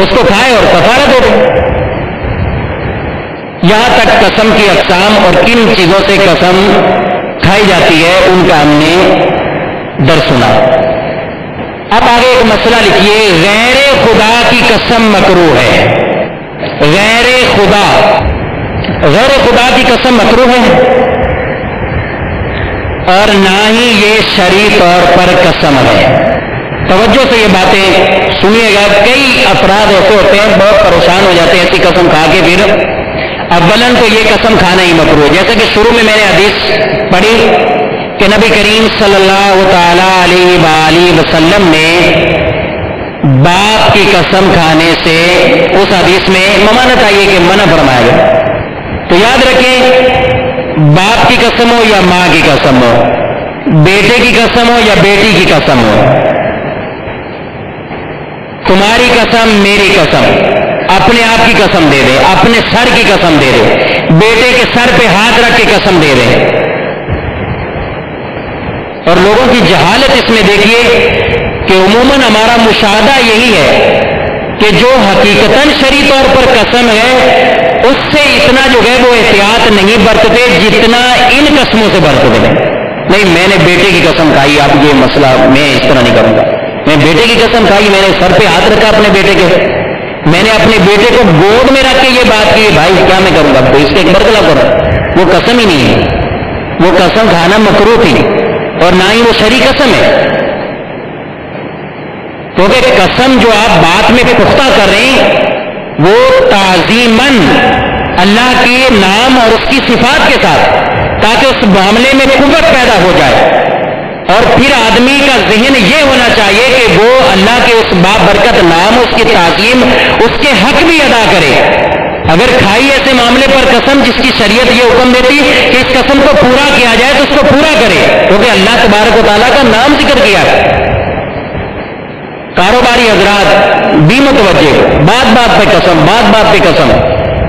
اس کو کھائے اور کفارہ دو دو۔ یہاں تک قسم کی اقسام اور کن چیزوں سے قسم کھائی جاتی ہے ان کا ہم نے درس سنا۔ اب آگے ایک مسئلہ لکھیے، غیر خدا کی قسم مکروہ ہے، غیر خدا کی قسم مکروہ ہے، اور نہ ہی یہ شرعی طور پر قسم ہے۔ توجہ سے یہ باتیں سنیے گا، کئی افراد ایسے ہوتے ہیں بہت پریشان ہو جاتے ہیں ایسی قسم کھا کے، پھر اولن تو یہ قسم کھانا ہی مکروہ ہے، جیسا کہ شروع میں نے حدیث پڑھی کہ نبی کریم صلی اللہ تعالی علیہ وآلہ وسلم نے باپ کی قسم کھانے سے اس حدیث میں ممانعت آئی ہے کہ منع فرمایا گیا۔ تو یاد رکھیں، باپ کی قسم ہو یا ماں کی قسم ہو، بیٹے کی قسم ہو یا بیٹی کی قسم ہو، تمہاری قسم میری قسم، اپنے آپ کی قسم دے دے، اپنے سر کی قسم دے دے، بیٹے کے سر پہ ہاتھ رکھ کے قسم دے دے۔ اور لوگوں کی جہالت اس میں دیکھیے کہ عموماً ہمارا مشاہدہ یہی ہے کہ جو حقیقتاً شرعی طور پر قسم ہے اس سے اتنا جو ہے وہ احتیاط نہیں برتتے جتنا ان قسموں سے برتتے ہیں۔ نہیں، میں نے بیٹے کی قسم کھائی، آپ یہ مسئلہ میں اس طرح نہیں کروں گا، میں بیٹے کی قسم کھائی، میں نے سر پہ ہاتھ رکھا اپنے بیٹے کے، میں نے اپنے بیٹے کو گود میں رکھ کے یہ بات کی، بھائی کیا میں کروں گا، تو اس کے ایک برخلاف کروں، وہ قسم ہی نہیں ہے، وہ قسم کھانا مکروہ تھی اور نہ ہی وہ شرعی قسم ہے، کیونکہ قسم جو آپ بات میں پختہ کر رہے ہیں وہ تعظیماً اللہ کے نام اور اس کی صفات کے ساتھ، تاکہ اس معاملے میں قوت پیدا ہو جائے، اور پھر آدمی کا ذہن یہ ہونا چاہیے کہ وہ اللہ کے اس بابرکت نام، اس کی تعظیم، اس کے حق بھی ادا کرے۔ اگر کھائی ایسے معاملے پر قسم جس کی شریعت یہ حکم دیتی کہ اس قسم کو پورا کیا جائے تو اس کو پورا کرے، کیونکہ اللہ تبارک و تعالیٰ کا نام ذکر کیا ہے۔ کاروباری حضرات بھی متوجہ، بات بات پہ قسم، بات بات پہ قسم،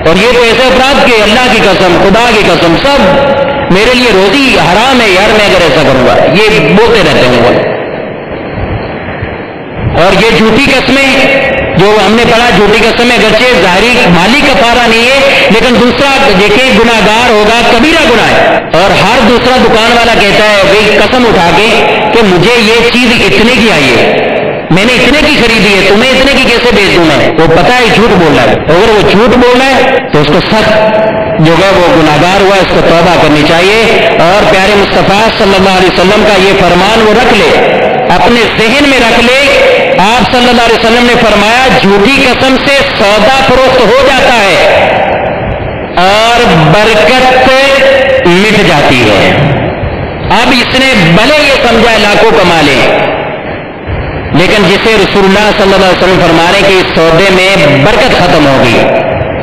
اور یہ تو ایسے افراد کہ اللہ کی قسم، خدا کی قسم، سب میرے لیے روزی حرام ہے یار، میں اگر ایسا کروں گا، یہ بولتے رہتے ہیں وہ۔ اور یہ جھوٹی قسمیں جو ہم نے پڑھا، جھوٹی قسمیں اگرچہ ظاہری مالی کفارہ نہیں ہے، لیکن دوسرا دیکھیں گناہگار ہوگا، کبیرہ گناہ ہے، اور ہر دوسرا دکان والا کہتا ہے بھائی قسم اٹھا کے کہ مجھے یہ چیز اتنے کی آئی ہے، میں نے اتنے کی خریدی ہے، تمہیں اتنے کی کیسے بیچ دوں میں؟ وہ پتہ ہے جھوٹ بول رہا ہے، اگر وہ جھوٹ بول رہا ہے تو اس کو سخت جو ہے وہ گناہگار ہوا، اس کو توبہ کرنی چاہیے، اور پیارے مصطفیٰ صلی اللہ علیہ وسلم کا یہ فرمان وہ رکھ لے، اپنے ذہن میں رکھ لے۔ آپ صلی اللہ علیہ وسلم نے فرمایا جھوٹی قسم سے سودا فروخت ہو جاتا ہے اور برکت مٹ جاتی ہے۔ اب اس نے بھلے یہ سمجھا لاکھوں کما لے، لیکن جسے رسول اللہ صلی اللہ علیہ وسلم فرما رہے کہ اس سودے میں برکت ختم ہوگی،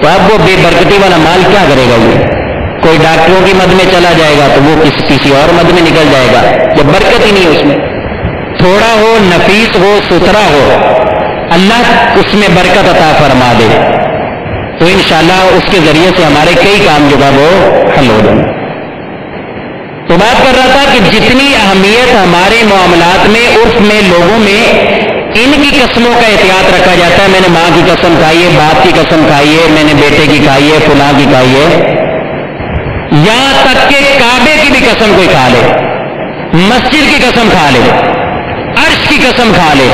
تو اب وہ بے برکتی والا مال کیا کرے گا؟ وہ کوئی ڈاکٹروں کی مد میں چلا جائے گا تو وہ کسی اور مد میں نکل جائے گا، جب برکت ہی نہیں ہے اس میں۔ تھوڑا ہو، نفیس ہو، ستھرا ہو، اللہ اس میں برکت عطا فرما دے تو انشاءاللہ اس کے ذریعے سے ہمارے کئی کام جو ہے وہ حل ہو جائیں۔ تو بات کر رہا تھا کہ جتنی اہمیت ہمارے معاملات میں، عرف میں، لوگوں میں ان کی قسموں کا احتیاط رکھا جاتا ہے، میں نے ماں کی قسم کھائی ہے، باپ کی قسم کھائی ہے، میں نے بیٹے کی کھائی ہے، فلاں کی کھائی ہے، یہاں تک کہ کعبے کی بھی قسم کوئی کھا لے، مسجد کی قسم کھا لے، عرش کی قسم کھا لے،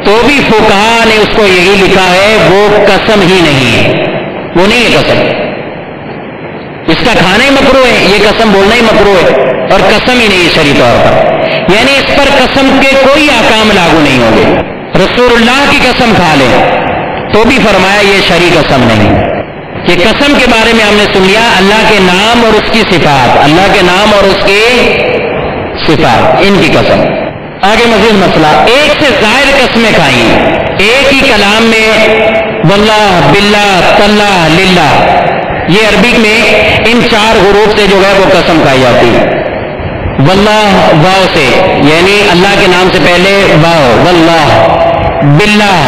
تو بھی فقہا نے اس کو یہی لکھا ہے وہ قسم ہی نہیں ہے، وہ نہیں ہے قسم، اس کا کھانا ہی مکروہ ہے، یہ قسم بولنا ہی مکروہ ہے، اور قسم ہی نہیں ہے شرعی طور پر، یعنی اس پر قسم کے کوئی احکام لاگو نہیں ہوں گے۔ رسول اللہ کی قسم کھا لے تو بھی فرمایا یہ شرعی قسم نہیں ہے، کہ قسم کے بارے میں ہم نے سن لیا اللہ کے نام اور اس کی صفات، اللہ کے نام اور اس کی صفات، ان کی قسم۔ آگے مزید مسئلہ، ایک سے زائد قسمیں کھائیں، ایک ہی کلام میں واللہ، باللہ، تاللہ، للہ، یہ عربک میں ان چار حروف سے جو ہے وہ قسم کھائی جاتی ہے۔ واللہ واو سے، یعنی اللہ کے نام سے پہلے واو، واللہ، باللہ،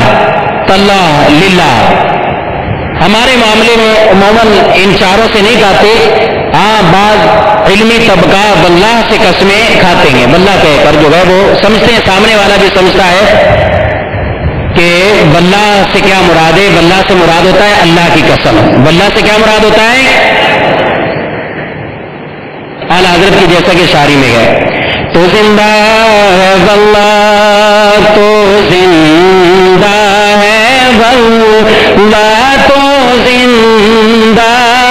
تاللہ، للہ۔ ہمارے معاملے میں عموماً ان چاروں سے نہیں کھاتے، ہاں بعض علمی طبقہ واللہ سے قسمیں کھاتے ہیں، واللہ کہہ کر جو ہے وہ سمجھتے ہیں، سامنے والا بھی سمجھتا ہے کہ واللہ سے کیا مراد ہے، واللہ سے مراد ہوتا ہے اللہ کی قسم، واللہ سے کیا مراد ہوتا ہے؟ اعلیٰ حضرت کی جیسا کہ شاعری میں ہے، تو زندہ ہے واللہ، تو زندہ ہے واللہ، تو زندہ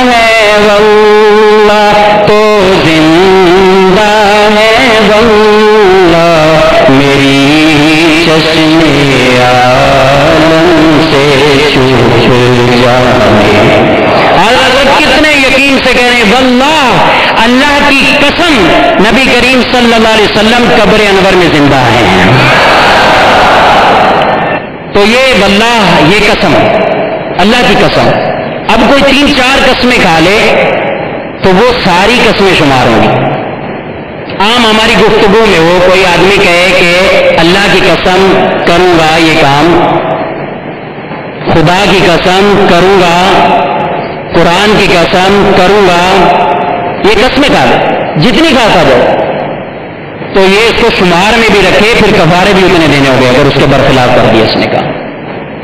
ہے واللہ، تو زندہ ہے واللہ، میری چشم عالم سے چھپ جانے۔ نبی کریم صلی اللہ علیہ وسلم قبر انور میں زندہ ہیں. تو یہ واللہ، یہ قسم اللہ کی قسم. اب کوئی 3-4 قسمیں کھا لے تو وہ ساری قسمیں شمار ہوں گی. عام ہماری گفتگو میں وہ کوئی آدمی کہے کہ اللہ کی قسم کروں گا یہ کام، خدا کی قسم کروں گا، قرآن کی قسم کروں گا، یہ قسمیں کھا لے جتنی کھاتا جائے تو یہ اس کو شمار میں بھی رکھے، پھر کفارے بھی اتنے دینے ہو گئے اگر اس کے برخلاف کر دیا اس نے کہا.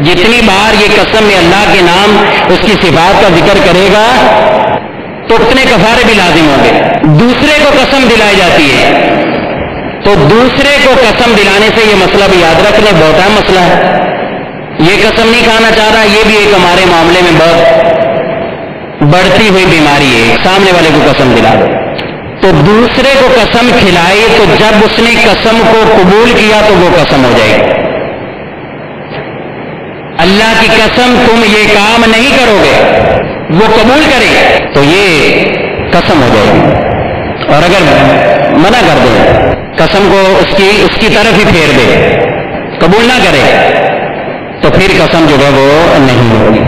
جتنی بار یہ قسم میں اللہ کے نام اس کی صفات کا ذکر کرے گا تو اتنے کفارے بھی لازم ہوں گے. دوسرے کو قسم دلائی جاتی ہے تو دوسرے کو قسم دلانے سے یہ مسئلہ بھی یاد رکھ لیں، بہت اہم مسئلہ ہے. یہ قسم نہیں کھانا چاہ رہا، یہ بھی ایک ہمارے معاملے میں بہت بڑھتی ہوئی بیماری ہے. سامنے والے کو قسم دلا دو تو دوسرے کو قسم کھلائے تو جب اس نے قسم کو قبول کیا تو وہ قسم ہو جائے گی. اللہ کی قسم تم یہ کام نہیں کرو گے، وہ قبول کرے تو یہ قسم ہو جائے گی. اور اگر منع کر دے، قسم کو اس کی طرف ہی پھیر دے، قبول نہ کرے تو پھر قسم جو ہے وہ نہیں ہوگی.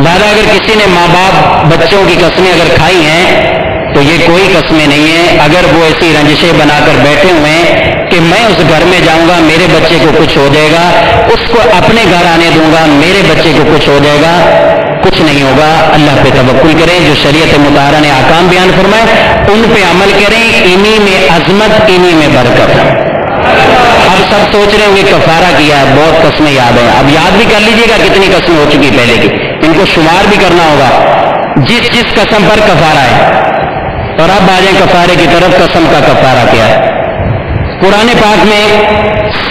لہذا اگر کسی نے ماں باپ بچوں کی قسمیں اگر کھائی ہیں تو یہ کوئی قسمیں نہیں ہیں. اگر وہ ایسی رنجشیں بنا کر بیٹھے ہوئے ہیں کہ میں اس گھر میں جاؤں گا میرے بچے کو کچھ ہو جائے گا، اس کو اپنے گھر آنے دوں گا میرے بچے کو کچھ ہو جائے گا، کچھ نہیں ہوگا. اللہ پہ توکل کریں. جو شریعت مطہرہ نے احکام بیان فرمائے ان پہ عمل کریں. انہی میں عظمت، انہی میں برکت. اب سب سوچ رہے ہوں گے کفارہ کیا ہے، بہت قسمیں یاد ہیں. اب یاد بھی کر لیجئے گا کتنی قسمیں ہو چکی پہلے کی، ان کو شمار بھی کرنا ہوگا جس قسم پر کفارہ ہے. اور اب آ جائیں کفارے کی طرف. قسم کا کفارہ کیا ہے؟ قرآن پاک میں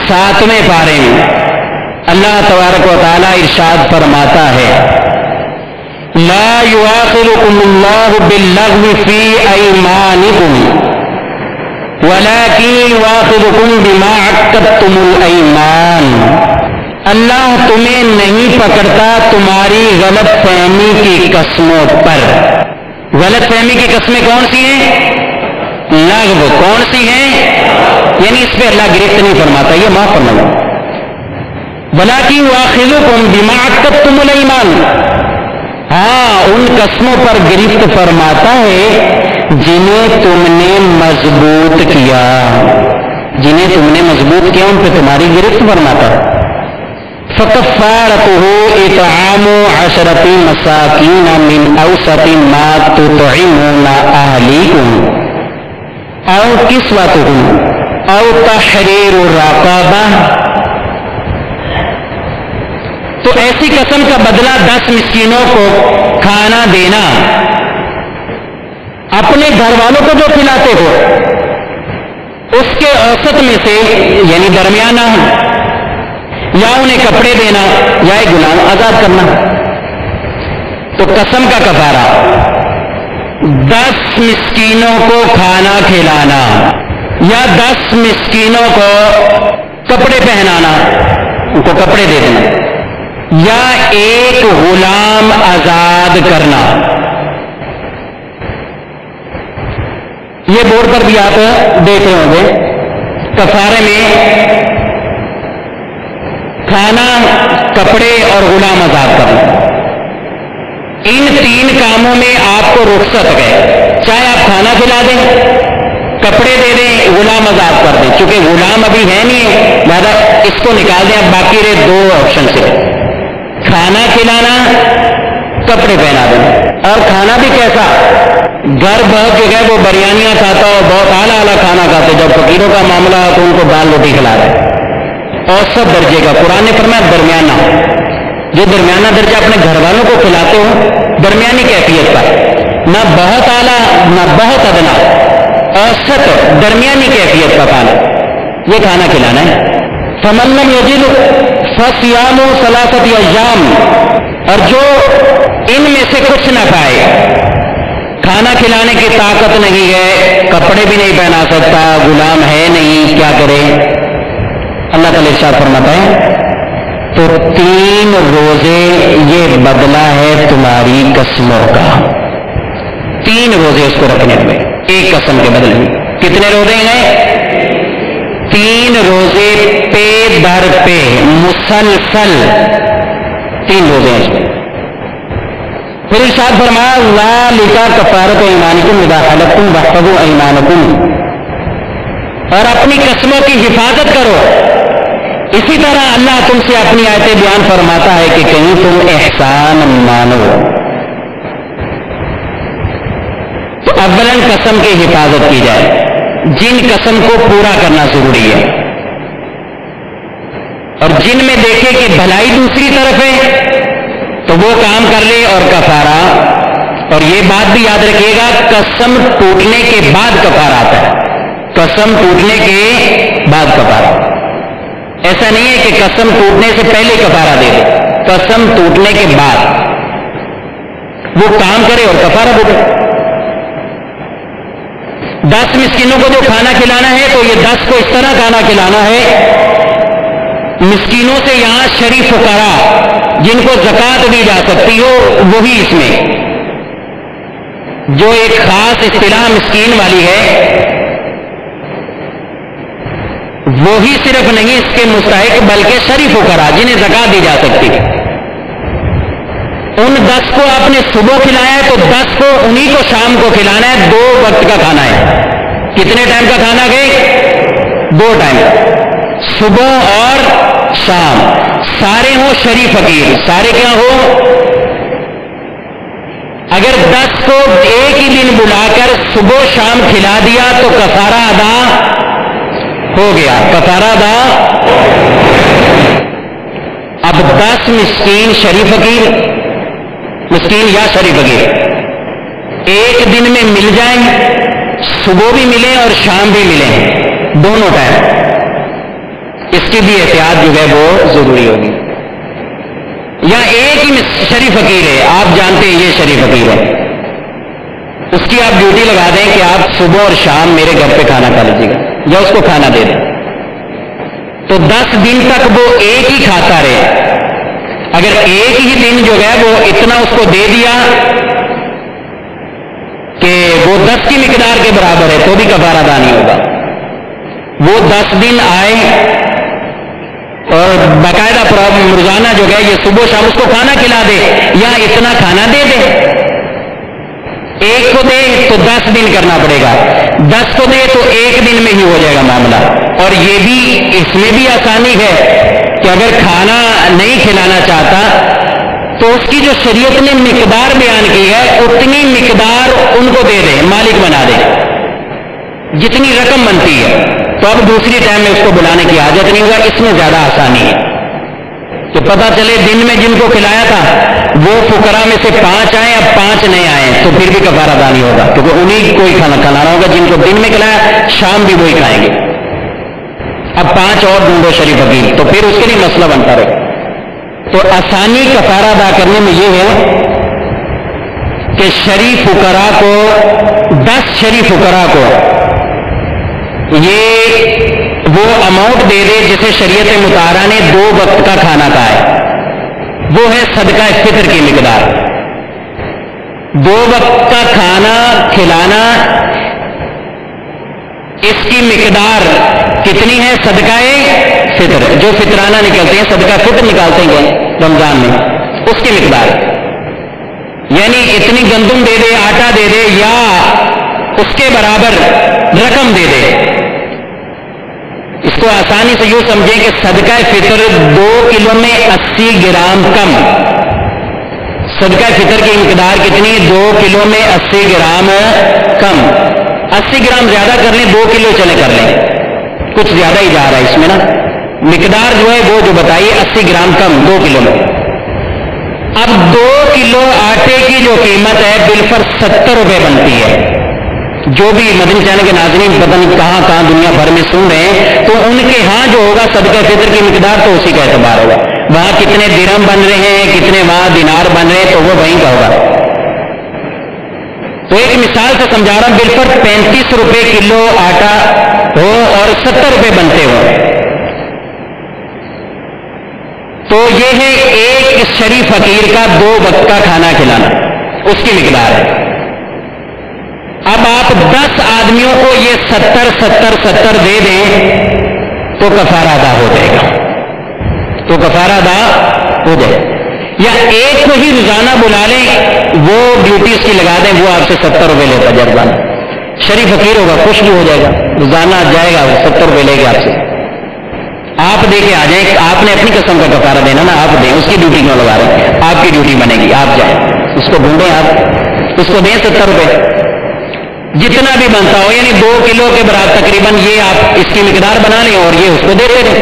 7ویں پارے میں اللہ تبارک و تعالی ارشاد فرماتا ہے لا یؤاخذکم اللہ باللغو فی ایمانکم ولکن یؤاخذکم بما عقدتم الایمان. اللہ تمہیں نہیں پکڑتا تمہاری غلط فہمی کی قسموں پر. غلط فہمی کی قسمیں کون سی ہیں؟ لغو. کون سی ہیں؟ یعنی اس پہ اللہ گرفت نہیں فرماتا، یہ معاف فرماتا. وَلَٰكِن يُؤَاخِذُكُم بِمَا عَقَّدتُّمُ الْأَيْمَانَ. ہاں ان قسموں پر گرفت فرماتا ہے جنہیں تم نے مضبوط کیا، جنہیں تم نے مضبوط کیا ان پہ تمہاری گرفت فرماتا ہے. فَكَفَّارَتُهُ إِطْعَامُ 10 مَسَاكِينَ مِنْ أَوْسَطِ مَا تُطْعِمُونَ أَهْلِيكُمْ أَوْ كِسْوَتُهُمْ أَوْ تَحْرِيرُ رَقَبَةٍ. تو ایسی قسم کا بدلہ 10 مسکینوں کو کھانا دینا، اپنے گھر والوں کو جو کھلاتے ہو اس کے اوسط میں سے یعنی درمیانہ، یا انہیں کپڑے دینا یا ایک غلام آزاد کرنا. تو قسم کا کفارہ 10 مسکینوں کو کھانا کھلانا یا 10 مسکینوں کو کپڑے پہنانا، ان کو کپڑے دے دینا، یا ایک غلام آزاد کرنا. یہ بورڈ پر بھی آپ دیکھ رہے ہوں گے. کفارے میں کھانا، کپڑے اور غلام آزاد کرنا، ان 3 کاموں میں آپ کو رخصت ہے. چاہے آپ کھانا کھلا دیں، کپڑے دے دیں، غلام آزاد کر دیں. چونکہ غلام ابھی ہے نہیں ہے لہذا اس کو نکال دیں. اب باقی رہے 2 آپشن سے، کھانا کھلانا، کپڑے پہنا دینا. اور کھانا بھی کیسا؟ گھر بہت جگہ وہ بریانیاں کھاتا ہو، بہت اعلیٰ اعلیٰ کھانا کھاتے، جب فقیروں کا معاملہ تو ان کو دال روٹی کھلا رہے. اوسط درجے کا. قرآن نے فرمایا درمیانہ، جو درمیانہ درجہ اپنے گھر والوں کو کھلاتے ہو، درمیانی کیفیت کا، نہ بہت اعلیٰ نہ بہت ادنا، اوسط درمیانی کیفیت کا کھانا، یہ کھانا کھلانا ہے. فمن لم یجد فصیام 3 ایام. اور جو ان میں سے کچھ نہ کھائے، کھانا کھلانے کی طاقت نہیں ہے، کپڑے بھی نہیں پہنا سکتا، غلام ہے نہیں، کیا کرے؟ اللہ تعالی ارشاد فرماتا ہے تو 3 روزے یہ بدلہ ہے تمہاری قسموں کا. 3 روزے اس کو رکھنے ہوئے. ایک قسم کے بدلے میں کتنے روزے ہیں؟ 3 روزے پے در پہ مسلسل 3 روزے ہیں اس میں. پھر ارشاد فرمایا ذالک کفارۃ ایمانکم اذا حلفتم واحفظوا ایمانکم، اور اپنی قسموں کی حفاظت کرو. اسی طرح اللہ تم سے اپنی آیتیں بیان فرماتا ہے کہ کہیں تم احسان مانو. تو اولن قسم کی حفاظت کی جائے، جن قسم کو پورا کرنا ضروری ہے، اور جن میں دیکھے کہ بھلائی دوسری طرف ہے تو وہ کام کر لے اور کفارہ. اور یہ بات بھی یاد رکھیے گا قسم ٹوٹنے کے بعد کفارہ آتا ہے، قسم ٹوٹنے کے بعد کفارہ. ایسا نہیں ہے کہ قسم ٹوٹنے سے پہلے کفارہ دے دے، قسم ٹوٹنے کے بعد وہ کام کرے اور کفارہ دے دے. 10 مسکینوں کو جو کھانا کھلانا ہے تو یہ 10 کو اس طرح کھانا کھلانا ہے، مسکینوں سے یہاں شریف فقراء جن کو زکوٰۃ دی جا سکتی ہو وہی اس میں، جو ایک خاص اصطلاح مسکین والی ہے وہی صرف نہیں اس کے مستحق بلکہ شریف فقراء جنہیں زکوٰۃ دی جا سکتی ہے. ان 10 کو آپ نے صبح کھلایا ہے تو 10 کو انہی کو شام کو کھلانا ہے. 2 وقت کا کھانا ہے. کتنے ٹائم کا کھانا گئے؟ 2 ٹائم، صبح اور شام. سارے ہوں شریف فقیر، سارے کیا ہو؟ اگر 10 کو ایک ہی دن بلا کر صبح شام کھلا دیا تو کفارہ ادا ہو گیا، کفارہ ادا. اب 10 مسکین شریف فقیر، مسکین یا شریف فقیر ایک دن میں مل جائیں، صبح بھی ملیں اور شام بھی ملیں، دونوں ٹائم. اس کی بھی احتیاط جو ہے وہ ضروری ہوگی. یا ایک ہی شریف فقیر ہے، آپ جانتے ہیں یہ شریف فقیر ہے، اس کی آپ ڈیوٹی لگا دیں کہ آپ صبح اور شام میرے گھر پہ کھانا کھا لیجیے گا، یا اس کو کھانا دے دیں. تو 10 دن تک وہ ایک ہی کھاتا رہے. اگر ایک ہی دن جو ہے وہ اتنا اس کو دے دیا کہ وہ 10 کی مقدار کے برابر ہے تو بھی کفارہ ادا نہیں ہوگا. وہ 10 دن آئے اور باقاعدہ روزانہ جو ہے یہ صبح شام اس کو کھانا کھلا دے یا اتنا کھانا دے دے. ایک کو دے تو 10 دن کرنا پڑے گا، 10 کو دے تو ایک دن میں ہی ہو جائے گا معاملہ. اور یہ بھی اس میں بھی آسانی ہے کہ اگر کھانا نہیں کھلانا چاہتا تو اس کی جو شریعت نے مقدار بیان کی ہے اتنی مقدار ان کو دے دے، مالک بنا دے، جتنی رقم بنتی ہے. تو اب دوسری ٹائم میں اس کو بلانے کی حاجت نہیں ہوگا. اس میں زیادہ آسانی ہے کہ پتہ چلے دن میں جن کو کھلایا تھا وہ فقراء میں سے 5 آئے، اب 5 نئے آئے تو پھر بھی کفارہ ادا نہیں ہوگا، کیونکہ انہیں کوئی کھانا کھلانا ہوگا جن کو دن میں کھلایا، شام بھی وہی کھائیں گے. اب 5 اور ڈھونڈو شریف فقیر، تو پھر اس کے لیے مسئلہ بنتا رہے. تو آسانی کفارہ ادا کرنے میں یہ ہے کہ شریف فقراء کو 10 شریف فقراء کو یہ وہ اماؤنٹ دے دے جسے شریعت مطالعہ نے 2 وقت کا کھانا کہا ہے، وہ ہے صدقہ فطر کی مقدار. 2 وقت کا کھانا کھلانا اس کی مقدار کتنی ہے؟ صدقہ فطر، جو فطرانہ نکلتے ہیں، صدقہ فطر نکالتے ہیں رمضان میں، اس کی مقدار. یعنی اتنی گندم دے دے، آٹا دے دے، یا اس کے برابر رقم دے دے. اس کو آسانی سے یوں سمجھیں کہ صدقہ فطر 2 کلو میں 80 گرام کم. صدقہ فطر کی مقدار کتنی؟ 2 کلو میں 80 گرام کم. 80 گرام زیادہ کر لیں، 2 کلو چلے کر لیں، کچھ زیادہ ہی جا رہا ہے اس میں نا. مقدار جو ہے وہ جو بتائیے 80 گرام کم 2 کلو میں. اب 2 کلو آٹے کی جو قیمت ہے بالفرض 70 روپے بنتی ہے. جو بھی مدنی چینل کے ناظرین پتہ نہیں کہاں کہاں دنیا بھر میں سن رہے ہیں تو ان کے ہاں جو ہوگا صدقہ فطر کی مقدار تو اسی کا اعتبار ہوگا. وہاں کتنے درہم بن رہے ہیں، کتنے وہاں دینار بن رہے ہیں تو وہ وہیں کا ہوگا. تو ایک مثال سے سمجھا رہا ہوں، بالفرض 35 روپے کلو آٹا ہو اور 70 روپے بنتے ہو تو یہ ہے ایک شریف فقیر کا 2 وقت کا کھانا کھلانا، اس کی مقدار ہے. اب آپ 10 آدمیوں کو یہ 70 دے دیں تو کفارہ ادا ہو جائے گا، تو کفارہ ادا ہو جائے گا، یا ایک کو ہی روزانہ بلا لیں، وہ ڈیوٹی اس کی لگا دیں، وہ آپ سے 70 روپے لیتا جرمانہ، شریف فقیر ہوگا، خوش بھی ہو جائے گا، روزانہ جائے گا 70 روپے لے گا آپ سے، آپ دے کے آ جائیں، آپ نے اپنی قسم کا کفارہ دینا نا، آپ دیں، اس کی ڈیوٹی کیوں لگا رہے ہیں، آپ کی ڈیوٹی بنے گی، آپ جائیں، اس کو ڈھونڈیں، آپ اس کو دیں 70 روپے جتنا بھی بنتا ہو، یعنی 2 کلو کے برابر تقریباً یہ آپ اس کی مقدار بنا لیں اور یہ اس کو دے دیں۔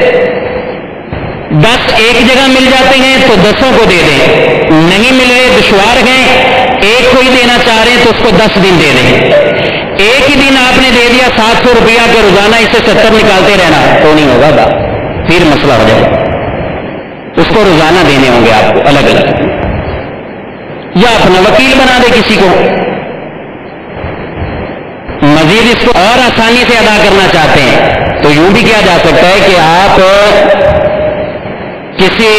10 ایک جگہ مل جاتے ہیں تو 10 کو دے دیں، نہیں مل رہے دشوار ہیں، ایک کو ہی دینا چاہ رہے ہیں تو اس کو 10 دن دے دیں، ایک ہی دن آپ نے دے دیا 700 روپیہ کہ روزانہ اسے 70 نکالتے رہنا تو نہیں ہوگا با، پھر مسئلہ ہو جائے گا، اس کو روزانہ دینے ہوں گے آپ کو الگ الگ، یا اپنا وکیل بنا دے کسی کو۔ مزید اس کو اور آسانی سے ادا کرنا چاہتے ہیں تو یوں بھی کیا جا سکتا ہے کہ آپ کسی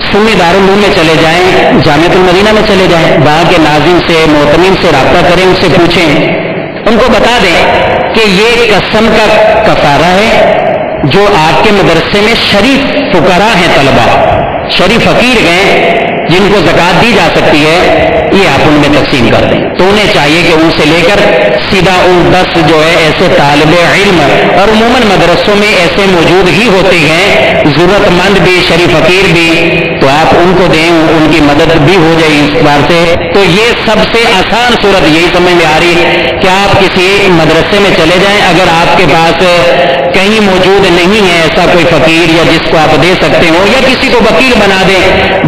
سنی دارالعلوم میں چلے جائیں، جامعۃ المدینہ میں چلے جائیں، وہاں کے ناظم سے معتمین سے رابطہ کریں، ان سے پوچھیں، ان کو بتا دیں کہ یہ قسم کا کفارہ ہے، جو آپ کے مدرسے میں شریف فقراء ہیں، طلباء شریف فقیر ہیں جن کو زکوٰۃ دی جا سکتی ہے، یہ آپ ان میں تقسیم کر دیں، تو انہیں چاہیے کہ ان سے لے کر سیدھا ان 10 جو ہے ایسے طالب علم، اور عموماً مدرسوں میں ایسے موجود ہی ہوتے ہیں ضرورت مند بھی، شریف فقیر بھی، تو آپ ان کو دیں، ان کی مدد بھی ہو جائے اس بار سے۔ تو یہ سب سے آسان صورت یہی سمجھ میں آ رہی ہے کہ آپ کسی مدرسے میں چلے جائیں، اگر آپ کے پاس کہیں موجود نہیں ہے ایسا کوئی فقیر یا جس کو آپ دے سکتے ہو، یا کسی کو وکیل بنا دیں،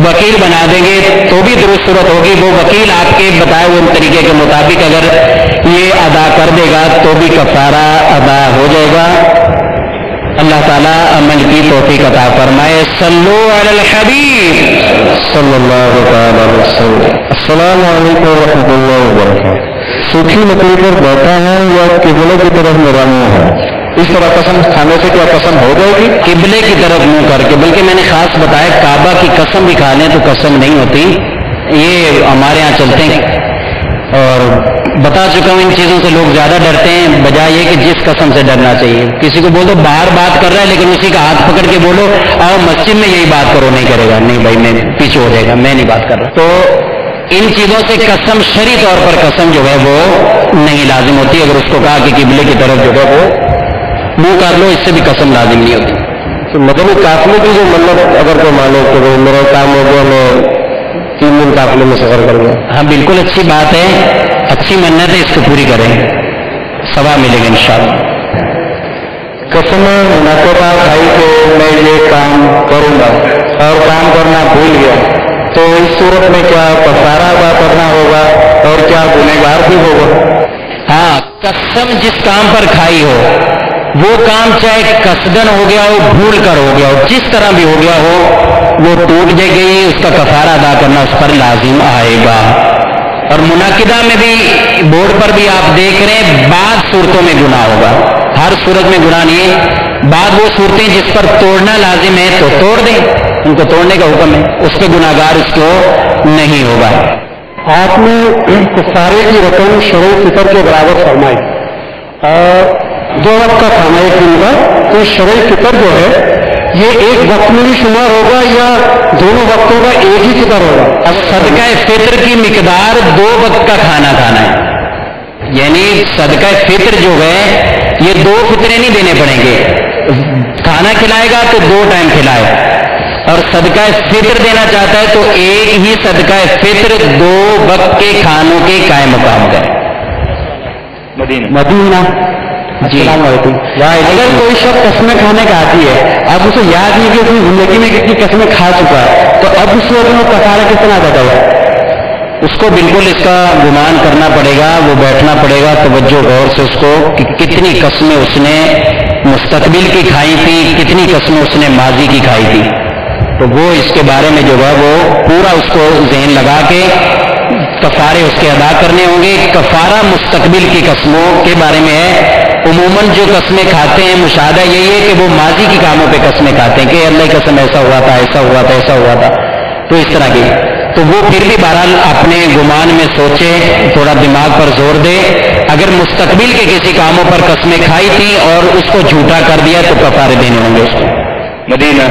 وکیل بنا دیں گے تو بھی درست صورت ہوگی، وہ وکیل آپ کے بتائے ہوئے طریقے کے مطابق اگر یہ ادا کر دے گا تو بھی کفارہ ادا ہو جائے گا۔ اللہ تعالیٰ عمل کی توفیق عطا فرمائے۔ صلو علی الحبیب صلی اللہ علیہ وسلم۔ السلام علیکم ورحمۃ اللہ وبرکاتہ۔ سوکھی لکڑی پر بیٹھا ہے یا قبلے کی طرف نگاہ ہے، اس طرح قسم کھانے سے کیا قسم ہو جائے گی؟ قبلے کی طرف منہ کر کے، بلکہ میں نے خاص بتایا کعبہ کی قسم بھی کھا لیں تو قسم نہیں ہوتی، یہ ہمارے ہاں چلتے ہیں اور بتا چکا ہوں ان چیزوں سے لوگ زیادہ ڈرتے ہیں، بجائے یہ کہ جس قسم سے ڈرنا چاہیے۔ کسی کو بول دو باہر بات کر رہا ہے لیکن اسی کا ہاتھ پکڑ کے بولو آؤ مسجد میں یہی بات کرو، نہیں کرے گا، نہیں بھائی میں پیچھے ہو جائے گا، میں نہیں بات کر رہا۔ تو ان چیزوں سے قسم شرعی طور پر قسم جو ہے وہ نہیں لازم ہوتی، اگر اس کو کہا کہ قبلے کی طرف جو ہے وہ منہ کر لو، اس سے بھی قسم لازم نہیں ہوتی۔ تو مدنی قافلے کی جو مطلب اگر کوئی مانو کہ میرا کام ہو گیا، میں 3 دن قافلے میں سفر کر گیا، ہاں بالکل اچھی بات ہے، اچھی منت ہے، اس کو پوری کریں، ثواب ملے گا انشاءاللہ۔ قسم منعقدہ کھائی کہ میں یہ کام کروں گا اور کام کرنا بھول گیا، تو اس صورت میں کیا کفارہ ادا کرنا ہوگا اور کیا گنہگار بھی ہوگا؟ ہاں، قسم جس کام پر کھائی ہو وہ کام چاہے قصدن ہو گیا ہو، بھول کر ہو گیا ہو، جس طرح بھی ہو گیا ہو، وہ ٹوٹ جائے گئی، اس کا کفارہ ادا کرنا اس پر لازم آئے گا۔ اور منعقدہ میں بھی بورڈ پر بھی آپ دیکھ رہے ہیں بعض صورتوں میں گناہ ہوگا، ہر صورت میں گناہ نہیں ہے، بعض وہ صورتیں جس پر توڑنا لازم ہے تو توڑ دیں، ان کو توڑنے کا حکم ہے، اس پہ گناہگار اس کو نہیں ہوگا۔ آپ نے کفارے کی رقم شرعی فطر کے برابر فرمائی، اور 2 وقت کا کھانا ایک دن کا، تو شرعی فطر جو ہے یہ ایک وقت میں بھی شمار ہوگا یا دونوں وقتوں کا ایک ہی فطر ہوگا؟ اب صدقہ فطر کی مقدار 2 وقت کا کھانا کھانا ہے، یعنی صدقہ فطر جو ہے یہ 2 فطریں نہیں دینے پڑیں گے، کھانا کھلائے گا تو 2 ٹائم کھلائے، اور صدقہ فطر دینا چاہتا ہے تو ایک ہی صدقہ فطر 2 وقت کے کھانوں کے قائم مقام کرے۔ مدینہ جی السلام علیکم۔ اگر کوئی شخص قسمیں کھانے کا عادی ہے، اب اسے یاد نہیں کہ اس نے زندگی میں کتنی قسمیں کھا چکا ہے، تو اب اس وقت میں کفارہ کس طرح ادا کرے؟ اس کو بالکل اس کا گمان کرنا پڑے گا، وہ بیٹھنا پڑے گا توجہ غور سے اس کو کہ کتنی قسمیں اس نے مستقبل کی کھائی تھی، کتنی قسمیں اس نے ماضی کی کھائی تھی، تو وہ اس کے بارے میں جو ہے وہ پورا اس کو ذہن لگا کے کفارے اس کے ادا کرنے ہوں گے۔ کفارہ مستقبل کی قسموں کے بارے میں ہے، عموماً جو قسمیں کھاتے ہیں مشاہدہ یہی ہے کہ وہ ماضی کی کاموں پہ قسمیں کھاتے ہیں کہ اللہ کی قسم ایسا ہوا تھا، ایسا ہوا تھا، ایسا ہوا تھا، تو اس طرح کی تو وہ پھر بھی بہرحال اپنے گمان میں سوچے، تھوڑا دماغ پر زور دے، اگر مستقبل کے کسی کاموں پر قسمیں کھائی تھی اور اس کو جھوٹا کر دیا تو کفارے دینے ہوں گے اس کو۔ مدینہ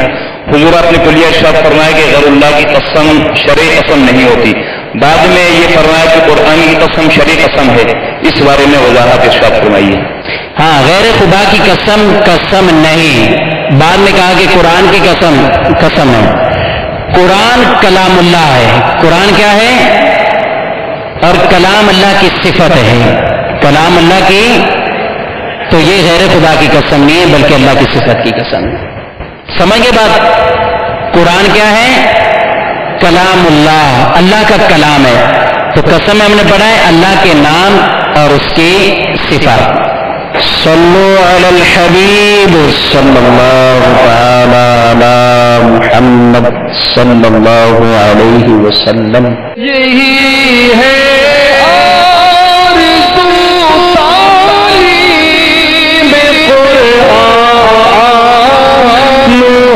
حضور آپ نے کلیہ ارشاد فرمایا کہ غیر اللہ کی قسم شرعی قسم نہیں ہوتی، بعد میں یہ فرمایا کہ قرآن کی قسم شرعی قسم ہے، اس بارے میں وضاحت ارشاد فرمائیے۔ ہاں، غیر خدا کی قسم قسم نہیں، بعد میں کہا کہ قرآن کی قسم قسم ہے۔ قرآن کلام اللہ ہے، قرآن کیا ہے؟ اور کلام اللہ کی صفت ہے، کلام اللہ کی، تو یہ غیر خدا کی قسم نہیں ہے بلکہ اللہ کی صفت کی قسم ہے۔ سمجھ گئے بات؟ قرآن کیا ہے؟ کلام اللہ، اللہ کا کلام ہے، تو قسم ہم نے پڑھا ہے اللہ کے نام اور اس کی صفات۔ صلو علی الحبیب صلی اللہ تعالی علی محمد صلی اللہ علیہ وسلم۔ یہی ہے آرزو تعلیم قرآن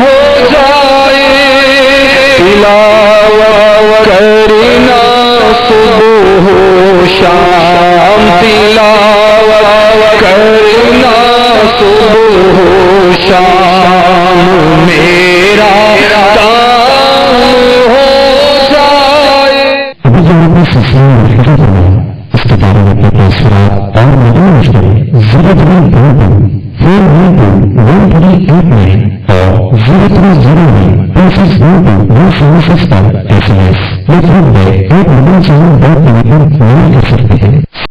ہو جائے، تلاوت کرنا صبح و شام، تلاوت کرنا صبح و شام، میرا کام ہو جائے۔ ابھی جو اپنے سلسلے میں حضرت میں اس کے بارے میں اپنے تاثرات اور مدعو کرے 032 اور 030 پر SMS لکھ دیں، ایک مدعو چینل بہت کر سکتے ہیں۔